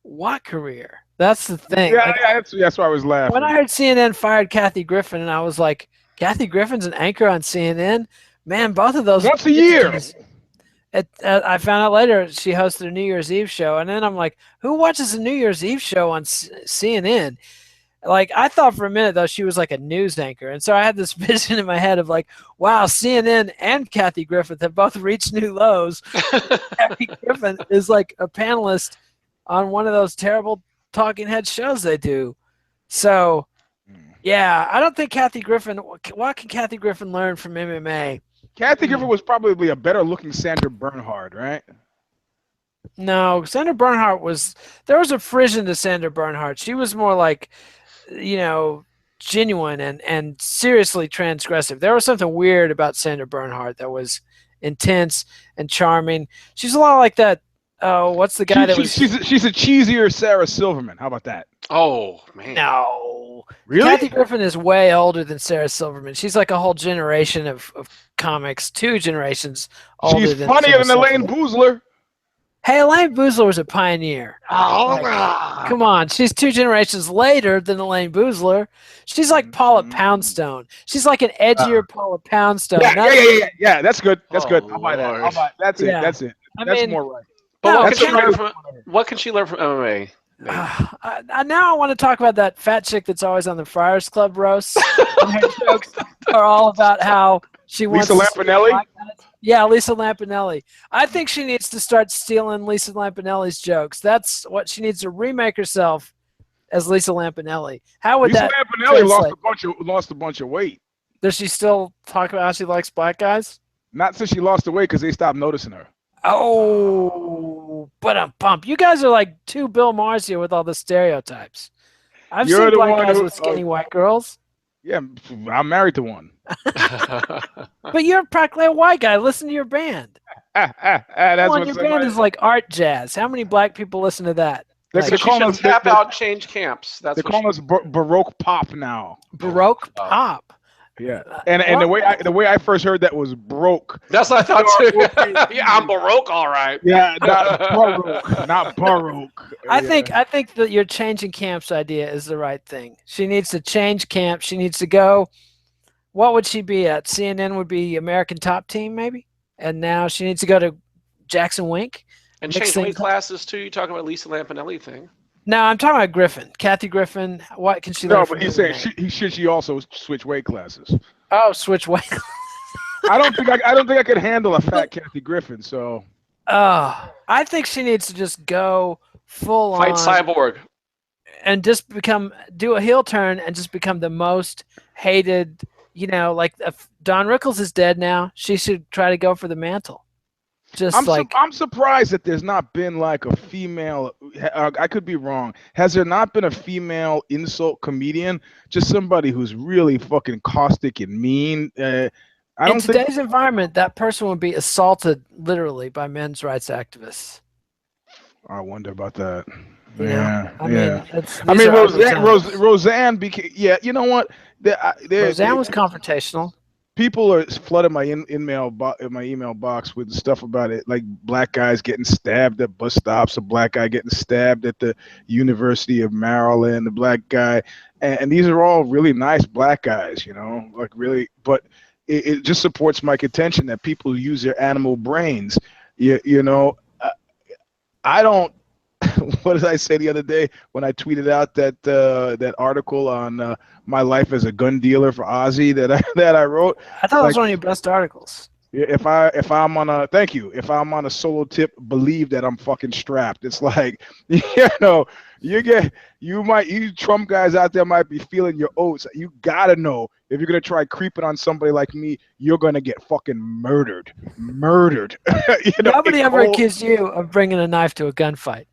What career? That's the thing. Yeah, that's why I was laughing. When I heard CNN fired Kathy Griffin, and I was like, Kathy Griffin's an anchor on CNN? Man, both of those. Once a year. I found out later she hosted a New Year's Eve show, and then I'm like, who watches a New Year's Eve show on CNN? Like, I thought for a minute, though, she was like a news anchor. And so I had this vision in my head of like, wow, CNN and Kathy Griffin have both reached new lows. Kathy Griffin is like a panelist on one of those terrible talking head shows they do. So, yeah, I don't think Kathy Griffin, what can Kathy Griffin learn from MMA? Kathy Griffin was probably a better looking Sandra Bernhard, right? No, Sandra Bernhard there was a frisson to Sandra Bernhard. She was more like, genuine and seriously transgressive. There was something weird about Sandra Bernhard that was intense and charming. She's a lot like that. What's the guy she's a cheesier Sarah Silverman. How about that? Oh, man. No. Really? Kathy Griffin is way older than Sarah Silverman. She's like a whole generation of comics, 2 generations older She's than funnier Sarah than Elaine Boozler. Hey, Elaine Boozler was a pioneer. Oh, come on. She's 2 generations later than Elaine Boozler. She's like Paula Poundstone. She's like an edgier Paula Poundstone. Yeah. That's good. That's good. I'll buy that. I'll buy it. That's it. That's it. That's more right. But what can she learn from MMA? Now I want to talk about that fat chick that's always on the Friars Club roasts. And her jokes are all about how she wants Lisa Lampanelli? Yeah, Lisa Lampanelli. I think she needs to start stealing Lisa Lampanelli's jokes. That's what she needs to remake herself as Lisa Lampanelli. How would Lisa Lampanelli lost a bunch of weight. Does she still talk about how she likes black guys? Not since she lost the weight because they stopped noticing her. Oh, but I'm pumped. You guys are like 2 Bill Maher's here with all the stereotypes. I've seen black guys with skinny white girls. Yeah, I'm married to one. But you're practically a white guy. Listen to your band. Your band is like art jazz. How many black people listen to that? They call us tap out, change camps. They call us Baroque pop now. Baroque pop. Yeah, and the way I first heard that was broke. That's what I thought too. Yeah, I'm Baroque, all right. Yeah, not Baroque, not Baroque. I think that your changing camps idea is the right thing. She needs to change camp. She needs to go. What would she be at? CNN would be American Top Team, maybe. And now she needs to go to Jackson Wink. And change weight classes too. You talking about Lisa Lampanelli thing? No, I'm talking about Griffin. Kathy Griffin. What can she learn? No, but he's saying she also switch weight classes. Oh, switch weight. I don't think I could handle a fat Kathy Griffin. So. I think she needs to just go full on. Fight Cyborg. And just do a heel turn and just become the most hated. Like if Don Rickles is dead now, she should try to go for the mantle. Just I'm surprised that there's not been like a female. I could be wrong. Has there not been a female insult comedian? Just somebody who's really fucking caustic and mean. I don't in think. today's environment, that person would be assaulted literally by men's rights activists. I wonder about that. You Yeah, know? I yeah. mean, I mean, Roseanne Roseanne became. Yeah, you know what? Roseanne was confrontational. People are flooding my email box with stuff about it, like black guys getting stabbed at bus stops, a black guy getting stabbed at the University of Maryland, the black guy, and these are all really nice black guys, you know, like really. But it just supports my contention that people use their animal brains. You know, I don't. What did I say the other day when I tweeted out that article on my life as a gun dealer for Ozzy that I wrote? I thought that was one of your best articles. If I'm on a solo tip, believe that I'm fucking strapped. It's like, you know, you Trump guys out there might be feeling your oats. You gotta know if you're gonna try creeping on somebody like me, you're gonna get fucking murdered. You know, Nobody ever accused you of bringing a knife to a gunfight.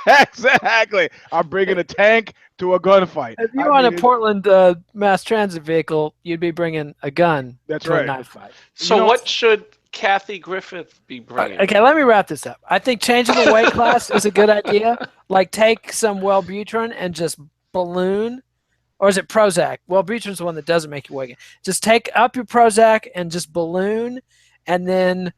Exactly. I'm bringing a tank to a gunfight. If you were on a Portland mass transit vehicle, you'd be bringing a gun to a knife fight. So what should Kathy Griffin be bringing? Okay, let me wrap this up. I think changing the weight class is a good idea. Like take some Wellbutrin and just balloon. Or is it Prozac? Wellbutrin's the one that doesn't make you weigh. Just take up your Prozac and just balloon. And then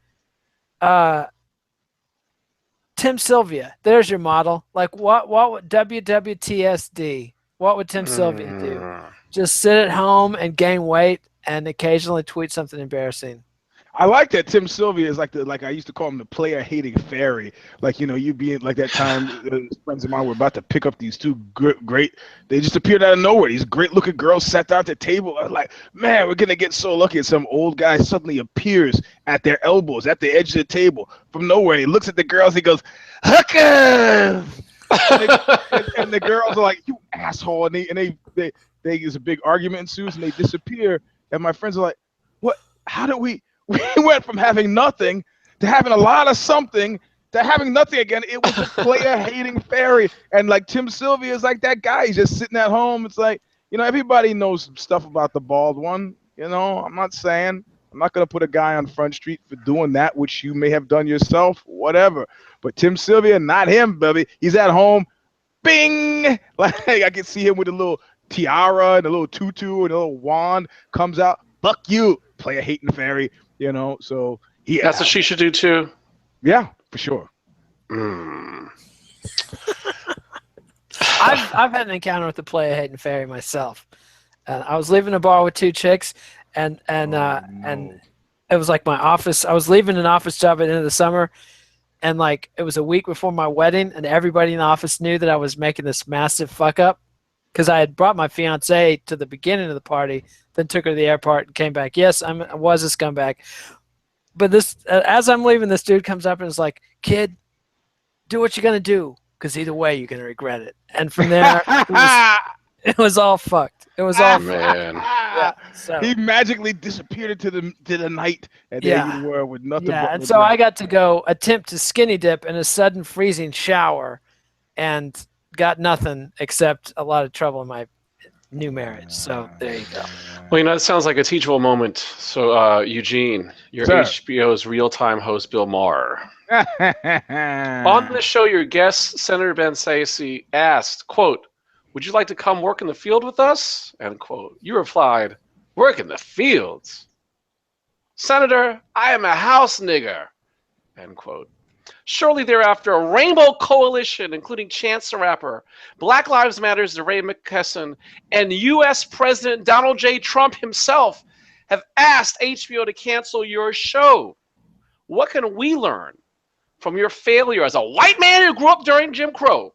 Tim Sylvia, there's your model. Like what would WWTSD? What would Tim Sylvia do? Just sit at home and gain weight and occasionally tweet something embarrassing. I like that Tim Sylvia is like I used to call him the player hating fairy. Like, you know, you being like that time friends of mine were about to pick up these two great. They just appeared out of nowhere. These great looking girls sat down at the table. I was like, man, we're gonna get so lucky. And some old guy suddenly appears at their elbows at the edge of the table from nowhere. He looks at the girls. He goes, "Hookers!" and the girls are like, "You asshole!" And they there's a big argument ensues and they disappear. And my friends are like, "What? How did we?" We went from having nothing to having a lot of something to having nothing again. It was a player-hating fairy. And like Tim Sylvia is like that guy. He's just sitting at home. It's like, you know, everybody knows stuff about the bald one. You know, I'm not going to put a guy on Front Street for doing that, which you may have done yourself, whatever. But Tim Sylvia, not him, baby. He's at home. Bing! Like I can see him with a little tiara and a little tutu and a little wand comes out. Fuck you, player-hating fairy. You know, so that's what she should do too. Yeah, for sure. I've had an encounter with the player hating fairy myself. I was leaving a bar with two chicks, and it was like my office. I was leaving an office job at the end of the summer, and like it was a week before my wedding, and everybody in the office knew that I was making this massive fuck up because I had brought my fiance to the beginning of the party. Then took her to the airport and came back. Yes, I was a scumbag. But this, as I'm leaving, this dude comes up and is like, "Kid, do what you're gonna do, because either way you're gonna regret it." And from there, it was all fucked. It was all man. Yeah, so. He magically disappeared into the night, and there you were with nothing. Yeah, and so I got to go attempt to skinny dip in a sudden freezing shower, and got nothing except a lot of trouble in my new marriage. So there you go. Well, you know, it sounds like a teachable moment. So, Eugene, your HBO's real-time host, Bill Maher. On the show, your guest, Senator Ben Sasse, asked, quote, "Would you like to come work in the field with us?" End quote. You replied, "Work in the fields? Senator, I am a house nigger." End quote. Shortly thereafter, a rainbow coalition, including Chance the Rapper, Black Lives Matter's DeRay McKesson, and U.S. President Donald J. Trump himself have asked HBO to cancel your show. What can we learn from your failure as a white man who grew up during Jim Crow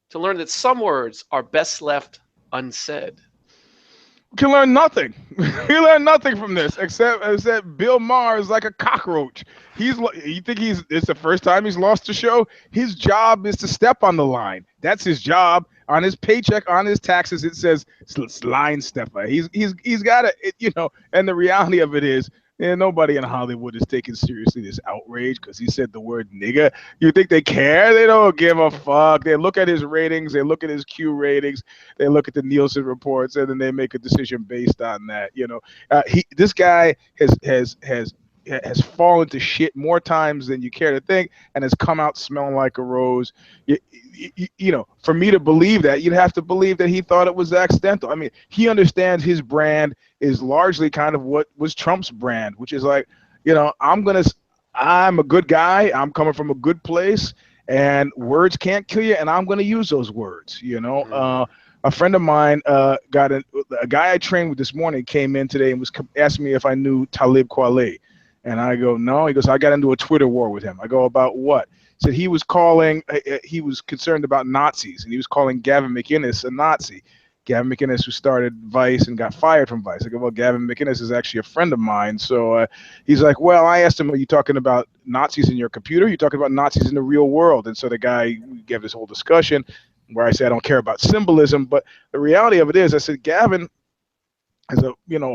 to learn that some words are best left unsaid? We can learn nothing. We learn nothing from this except Bill Maher is like a cockroach. You think it's the first time he's lost a show? His job is to step on the line. That's his job. On his paycheck, on his taxes, it says line stepper. He's got it, you know. And the reality of it is, And nobody in Hollywood is taking seriously this outrage because he said the word nigga. You think they care? They don't give a fuck. They look at his ratings, they look at his Q ratings, they look at the Nielsen reports, and then they make a decision based on that. This guy has fallen to shit more times than you care to think, and has come out smelling like a rose. For me to believe that, you'd have to believe that he thought it was accidental. I mean, he understands his brand is largely kind of what was Trump's brand, which is like, I'm a good guy. I'm coming from a good place, and words can't kill you, and I'm going to use those words. A friend of mine got a guy I trained with this morning came in today and was asking me if I knew Talib Kweli. And I go, no. He goes, I got into a Twitter war with him. I go, about what? He said he was concerned about Nazis, and he was calling Gavin McInnes a Nazi. Gavin McInnes, who started Vice and got fired from Vice. I go, well, Gavin McInnes is actually a friend of mine. So he's like, well, I asked him, are you talking about Nazis in your computer? Are you talking about Nazis in the real world? And so the guy gave this whole discussion where I said, I don't care about symbolism. But the reality of it is, I said, Gavin is a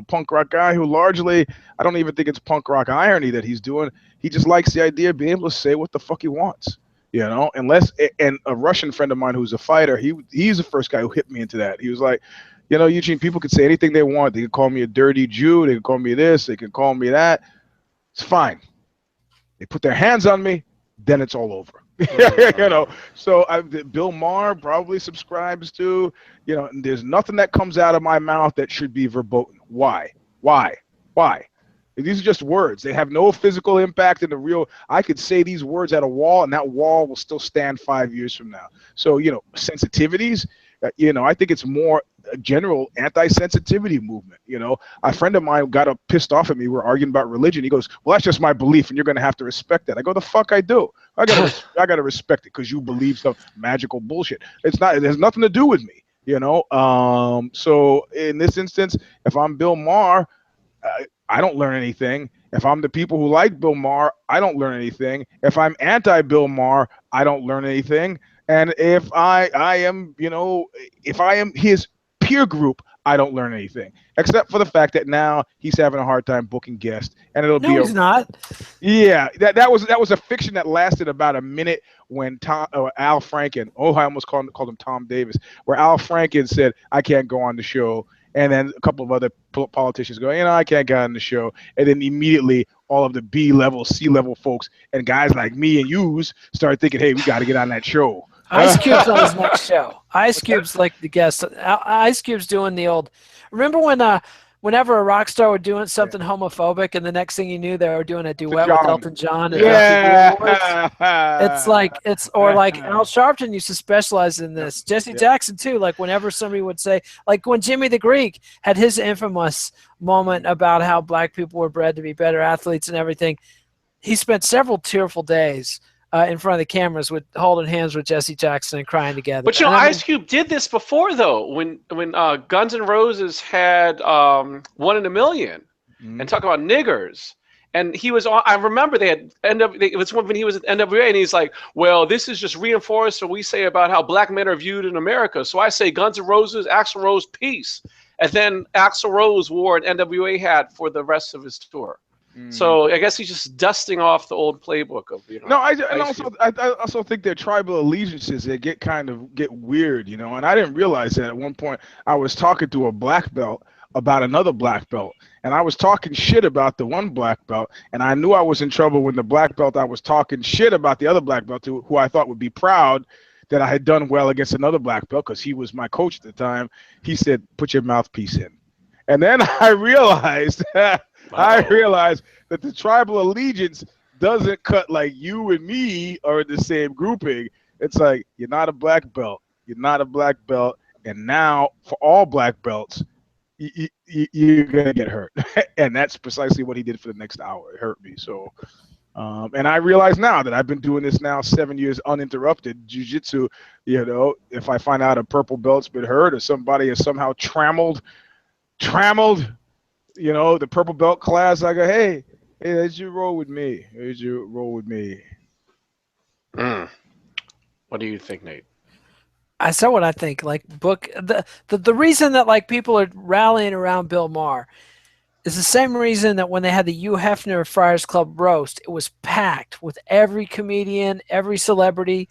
punk rock guy who largely, I don't even think it's punk rock irony that he's doing. He just likes the idea of being able to say what the fuck he wants, and a Russian friend of mine who's a fighter, he's the first guy who hit me into that. He was like, Eugene, people can say anything they want. They can call me a dirty Jew. They can call me this. They can call me that. It's fine. They put their hands on me, then it's all over. So Bill Maher probably subscribes to, there's nothing that comes out of my mouth that should be verboten. Why? These are just words. They have no physical impact in the real. I could say these words at a wall, and that wall will still stand 5 years from now. So, sensitivities, I think it's more a general anti-sensitivity movement. A friend of mine got pissed off at me. We're arguing about religion. He goes, well, that's just my belief, and you're going to have to respect that. I go, the fuck I do. I got to respect it because you believe some magical bullshit. It has nothing to do with me, So in this instance, if I'm Bill Maher, I don't learn anything. If I'm the people who like Bill Maher, I don't learn anything. If I'm anti-Bill Maher, I don't learn anything. And if I am his peer group, I don't learn anything, except for the fact that now he's having a hard time booking guests, and he's not. Yeah, that was a fiction that lasted about a minute when Al Franken, I almost called him Tom Davis, where Al Franken said, I can't go on the show. And then a couple of other politicians go, I can't get on the show. And then immediately all of the B-level, C-level folks and guys like me and yous started thinking, hey, we got to get on that show. Ice Cube's on his next show. Ice Cube's like the guest. Ice Cube's doing the old. Remember when whenever a rock star would doing something homophobic, and the next thing you knew, they were doing a duet with Elton John. And it's like Al Sharpton used to specialize in this. Jesse Jackson too. Like whenever somebody would say, like when Jimmy the Greek had his infamous moment about how black people were bred to be better athletes and everything, he spent several tearful days in front of the cameras with holding hands with Jesse Jackson and crying together. But Ice Cube did this before though, when Guns N' Roses had 1 in a Million and talk about niggers. And he was on. I remember they had it was when he was at NWA, and he's like, "Well, this is just reinforced what we say about how black men are viewed in America." So I say, Guns N' Roses, Axl Rose, peace. And then Axl Rose wore an NWA hat for the rest of his tour. So I guess he's just dusting off the old playbook of I also think their tribal allegiances get weird, And I didn't realize that at one point. I was talking to a black belt about another black belt, and I was talking shit about the one black belt, and I knew I was in trouble when the black belt I was talking shit about the other black belt who I thought would be proud that I had done well against another black belt because he was my coach at the time. He said, "Put your mouthpiece in," and then I realized. I realized that the tribal allegiance doesn't cut like you and me are in the same grouping. It's like, you're not a black belt. You're not a black belt. And now, for all black belts, you're going to get hurt. And that's precisely what he did for the next hour. It hurt me. So, and I realize now that I've been doing this now 7 years uninterrupted, jiu-jitsu, if I find out a purple belt's been hurt or somebody has somehow trammeled the purple belt class, I go, hey, let's you roll with me. What do you think, Nate? I said what I think. Like the reason that like people are rallying around Bill Maher is the same reason that when they had the Hugh Hefner Friars Club roast, it was packed with every comedian, every celebrity,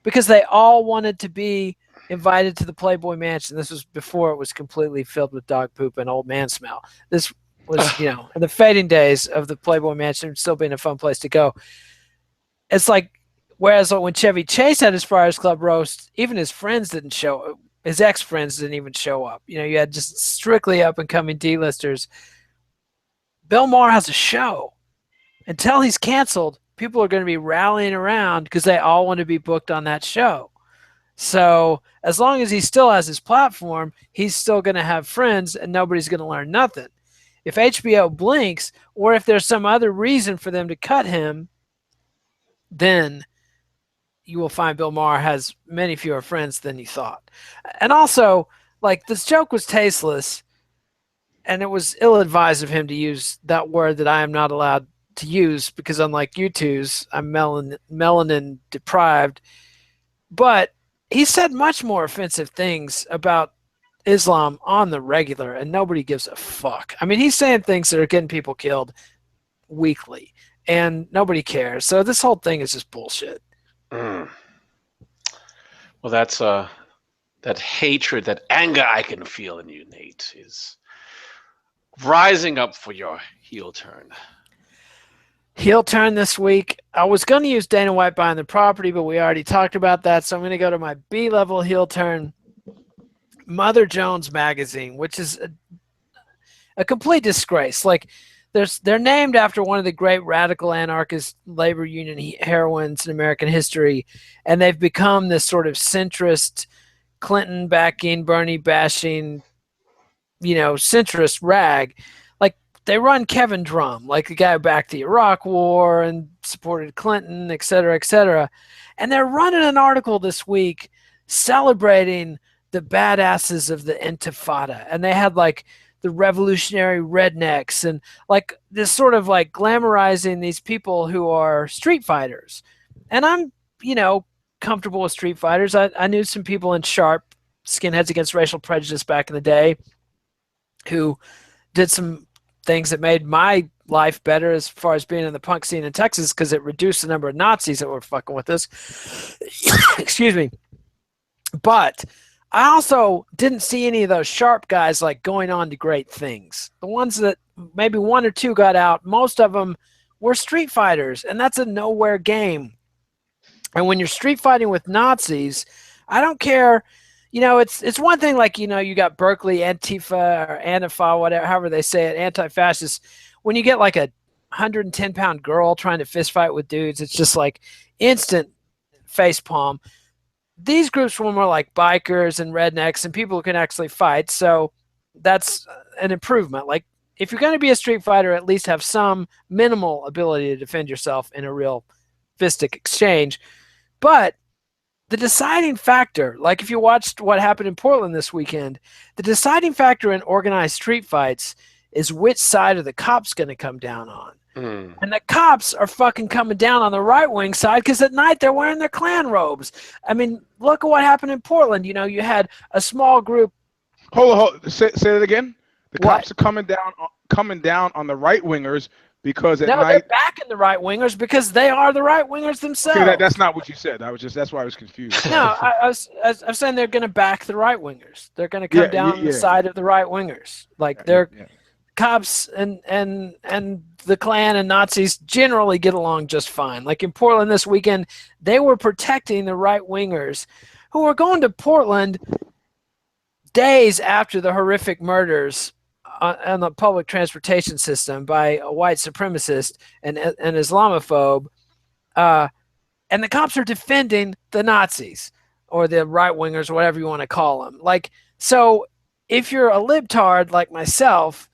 because they all wanted to be invited to the Playboy Mansion. This was before it was completely filled with dog poop and old man smell. This was, in the fading days of the Playboy Mansion still being a fun place to go. It's like, whereas when Chevy Chase had his Friars Club roast, even his friends didn't show up. His ex-friends didn't even show up. You had just strictly up-and-coming D-listers. Bill Maher has a show. Until he's canceled, people are going to be rallying around because they all want to be booked on that show. So as long as he still has his platform, he's still going to have friends and nobody's going to learn nothing. If HBO blinks, or if there's some other reason for them to cut him, then you will find Bill Maher has many fewer friends than you thought. And also, this joke was tasteless, and it was ill-advised of him to use that word that I am not allowed to use because, unlike you twos, I'm melanin deprived. But he said much more offensive things about Islam on the regular, and nobody gives a fuck. I mean, he's saying things that are getting people killed weekly, and nobody cares. So this whole thing is just bullshit. Well, that's that hatred, that anger I can feel in you, Nate, is rising up for your heel turn. Heel turn this week. I was going to use Dana White buying the property, but we already talked about that, so I'm going to go to my B-level heel turn. Mother Jones Magazine, which is a complete disgrace. They're named after one of the great radical anarchist labor union heroines in American history, and they've become this sort of centrist, Clinton backing, Bernie bashing, centrist rag. They run Kevin Drum, the guy who backed the Iraq War and supported Clinton, et cetera, et cetera. And they're running an article this week celebrating the badasses of the Intifada. And they had the revolutionary rednecks and this sort of glamorizing these people who are street fighters. And I'm, comfortable with street fighters. I knew some people in Sharp, Skinheads Against Racial Prejudice back in the day, who did some things that made my life better as far as being in the punk scene in Texas because it reduced the number of Nazis that were fucking with us. Excuse me. But I also didn't see any of those Sharp guys going on to great things. The ones that maybe one or two got out, most of them were street fighters, and that's a nowhere game. And when you're street fighting with Nazis, I don't care. It's one thing you got Berkeley Antifa or Antifa, whatever, however they say it, anti-fascist. When you get a 110-pound girl trying to fist fight with dudes, it's just instant face palm. These groups were more like bikers and rednecks and people who can actually fight. So that's an improvement. If you're going to be a street fighter, at least have some minimal ability to defend yourself in a real fistic exchange. But the deciding factor, if you watched what happened in Portland this weekend, the deciding factor in organized street fights is which side are the cops going to come down on. And the cops are fucking coming down on the right-wing side because at night they're wearing their Klan robes. I mean, look at what happened in Portland. You had a small group. Hold on. Say that again. The cops are coming down on the right-wingers because at night. They're backing the right-wingers because they are the right-wingers themselves. Okay, that's not what you said. That's why I was confused. No, I was saying they're going to back the right-wingers. They're going to come down on the side of the right-wingers. Cops and the Klan and Nazis generally get along just fine. In Portland this weekend, they were protecting the right-wingers who were going to Portland days after the horrific murders on the public transportation system by a white supremacist and an Islamophobe. And the cops are defending the Nazis or the right-wingers, whatever you want to call them. So if you're a libtard like myself,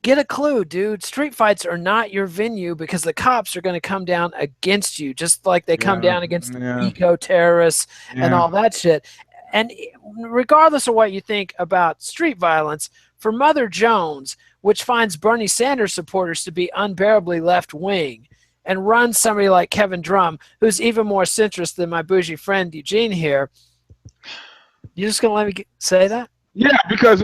get a clue, dude. Street fights are not your venue because the cops are going to come down against you, just like they come down against eco-terrorists and all that shit. And regardless of what you think about street violence, for Mother Jones, which finds Bernie Sanders supporters to be unbearably left-wing, and runs somebody like Kevin Drum, who's even more centrist than my bougie friend Eugene here, you just going to let me say that? Yeah, because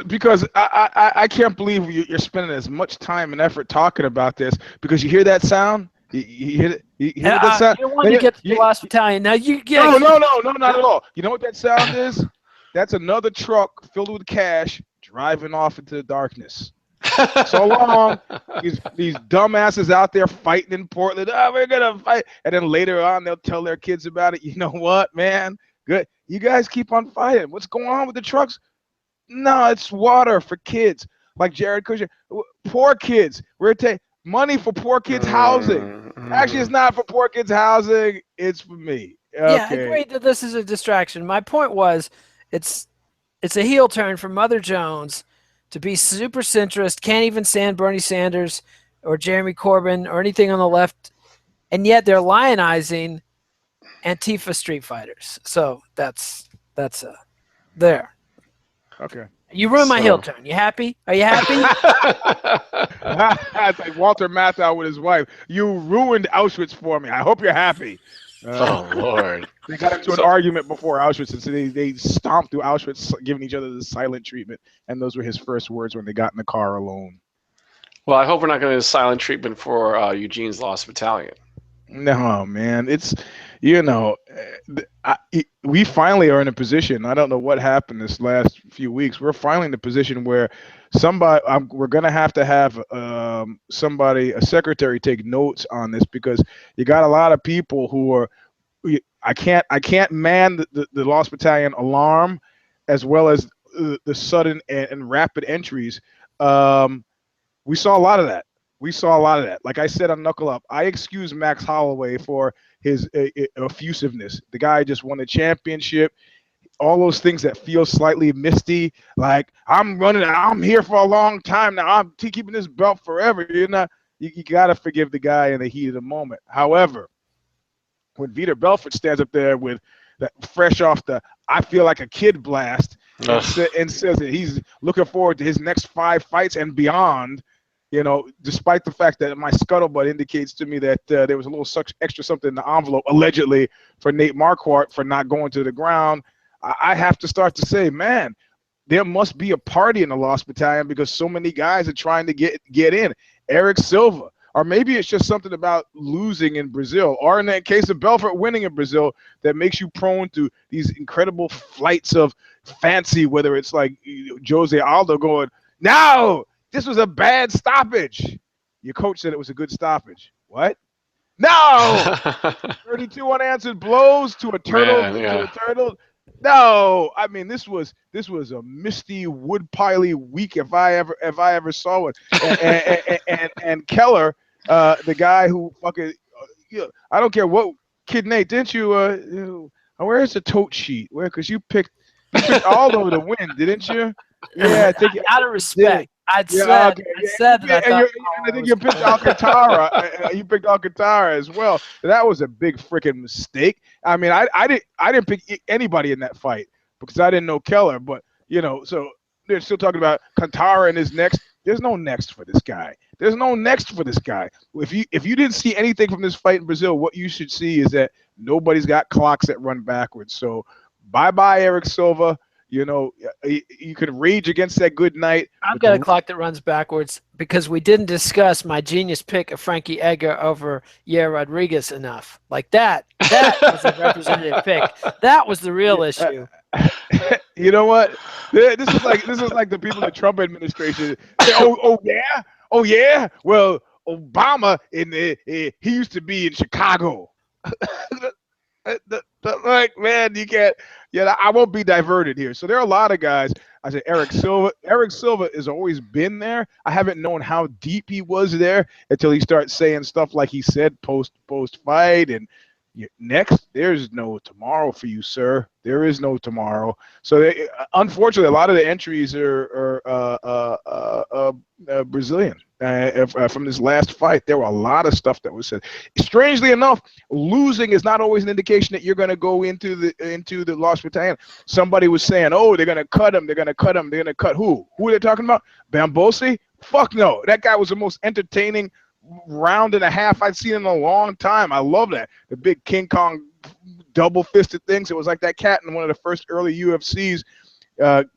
I can't believe you're spending as much time and effort talking about this because you hear that sound. You hear it, you hear what that sound? You want to get to the last battalion. Now you get. No, not at all. You know what that sound is? That's another truck filled with cash driving off into the darkness. So long, these dumbasses out there fighting in Portland. Oh, we're gonna fight, and then later on they'll tell their kids about it. You know what, man? Good. You guys keep on fighting. What's going on with the trucks? No, it's water for kids like Jared Kushner. Poor kids. We're taking money for poor kids' housing. Actually, it's not for poor kids' housing. It's for me. Okay. Yeah, I agree that this is a distraction. My point was, it's a heel turn for Mother Jones to be super centrist, can't even stand Bernie Sanders or Jeremy Corbyn or anything on the left, and yet they're lionizing Antifa street fighters. So that's there. Okay. You ruined my heel turn. You happy? Are you happy? It's like Walter Matthau with his wife. You ruined Auschwitz for me. I hope you're happy. Oh Lord! They got into an argument before Auschwitz, and so they stomped through Auschwitz, giving each other the silent treatment. And those were his first words when they got in the car alone. Well, I hope we're not going to do silent treatment for Eugene's Lost Battalion. No, man, it's we finally are in a position. I don't know what happened this last few weeks. We're finally in a position where we're gonna have somebody, a secretary, take notes on this because you got a lot of people who are. I can't man the Lost Battalion alarm, as well as the sudden and rapid entries. We saw a lot of that. Like I said on Knuckle Up, I excuse Max Holloway for his effusiveness. The guy just won a championship. All those things that feel slightly misty, like I'm here for a long time now. I'm keeping this belt forever. You got to forgive the guy in the heat of the moment. However, when Vitor Belfort stands up there with that fresh off the I feel like a kid blast and says that he's looking forward to his next 5 fights and beyond, despite the fact that my scuttlebutt indicates to me that there was a little extra something in the envelope, allegedly, for Nate Marquardt for not going to the ground, I have to start to say, man, there must be a party in the Lost Battalion because so many guys are trying to get in. Eric Silva. Or maybe it's just something about losing in Brazil, or in that case of Belfort winning in Brazil, that makes you prone to these incredible flights of fancy, whether it's like Jose Aldo going, no, this was a bad stoppage. Your coach said it was a good stoppage. What? No! 32 unanswered blows to a turtle. Man, yeah. To a turtle. No, I mean this was a misty woodpiley week if I ever saw it. And Keller, the guy who fucking, I don't care what, Kid Nate, didn't you? Where's the tote sheet? Because you picked Aldo to win, didn't you? Yeah, I think out of respect. I said that. I think you picked Alcantara. You picked Alcantara as well. That was a big freaking mistake. I mean, I didn't pick anybody in that fight because I didn't know Keller. But so they're still talking about Alcantara and his next. There's no next for this guy. There's no next for this guy. If you didn't see anything from this fight in Brazil, what you should see is that nobody's got clocks that run backwards. So bye Eric Silva. You could rage against that good night. I've got a clock that runs backwards because we didn't discuss my genius pick of Frankie Edgar over Yair Rodriguez enough. Like that was a representative pick. That was the real issue. You know what? This is like the people in the Trump administration say, oh yeah. Well, Obama he used to be in Chicago. Like, man, you can't. I won't be diverted here. So there are a lot of guys. I said Eric Silva. Eric Silva has always been there. I haven't known how deep he was there until he starts saying stuff like he said post fight. And next, there's no tomorrow for you, sir. There is no tomorrow. So unfortunately, a lot of the entries are Brazilian. From this last fight, there were a lot of stuff that was said. Strangely enough, losing is not always an indication that you're going to go into the Lost Battalion. Somebody was saying, "Oh, they're going to cut him. They're going to cut him. They're going to cut who? Who are they talking about? Bambosi? Fuck no! That guy was the most entertaining round and a half I've seen in a long time. I love that. The big King Kong double-fisted things. It was like that cat in one of the first early UFCs.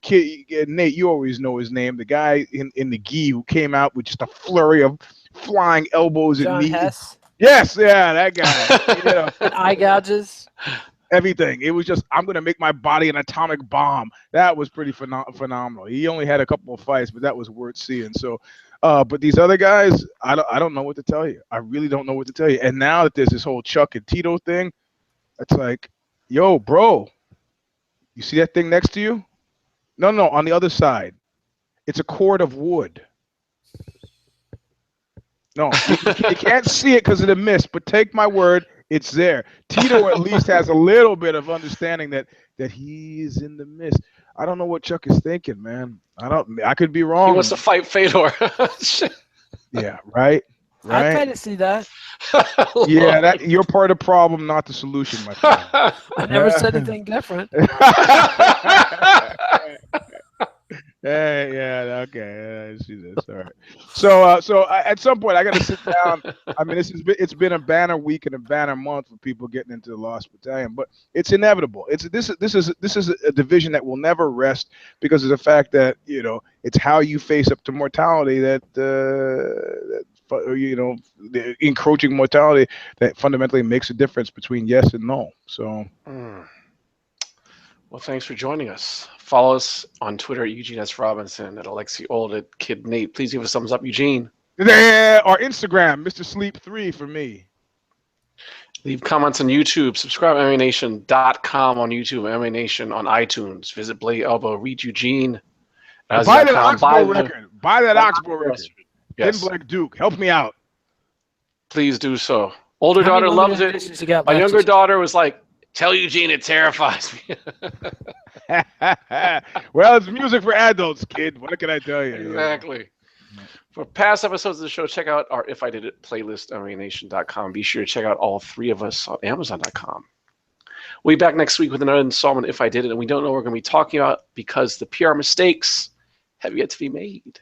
Kid, Nate, you always know his name. The guy in the gi who came out with just a flurry of flying elbows and John knees. Hess Yes, yeah, that guy. You know, and eye gouges. everything. It was just, I'm gonna make my body an atomic bomb. That was pretty phenomenal. He only had a couple of fights, but that was worth seeing. So, but these other guys, I don't know what to tell you. I really don't know what to tell you. And now that there's this whole Chuck and Tito thing, it's like, yo, bro, you see that thing next to you? No, on the other side. It's a cord of wood. No, you can't see it because of the mist, but take my word, it's there. Tito at least has a little bit of understanding that he's in the mist. I don't know what Chuck is thinking, man. I could be wrong. He wants to fight Fedor. Yeah, right. I'd pay to see that. Yeah, you're part of the problem, not the solution, my friend. I never said anything different. Yeah, okay. I see this. All right. So at some point, I got to sit down. I mean, it's been a banner week and a banner month for people getting into the Lost Battalion, but it's inevitable. This is a division that will never rest because of the fact that it's how you face up to mortality that the encroaching mortality that fundamentally makes a difference between yes and no. So. Well, thanks for joining us. Follow us on Twitter at EUGENE'S Robinson, at Alexi Old, at Kid Nate. Please give us a thumbs up, Eugene. Yeah, or Instagram, Mr. Sleep 3 for me. Leave comments on YouTube. Subscribe to MMANation.com on YouTube, MMA Nation on iTunes. Visit Blade Elbow. Read Eugene. Buy that Oxbow record. Buy that Oxbow record. Yes. Thin Black Duke. Help me out. Please do so. Older daughter loves it. My younger daughter was like, tell Eugene it terrifies me. Well, it's music for adults, kid. What can I tell you? Exactly. For past episodes of the show, check out our If I Did It playlist, MMANation.com. Be sure to check out all three of us on Amazon.com. We'll be back next week with another installment, If I Did It, and we don't know what we're going to be talking about because the PR mistakes have yet to be made.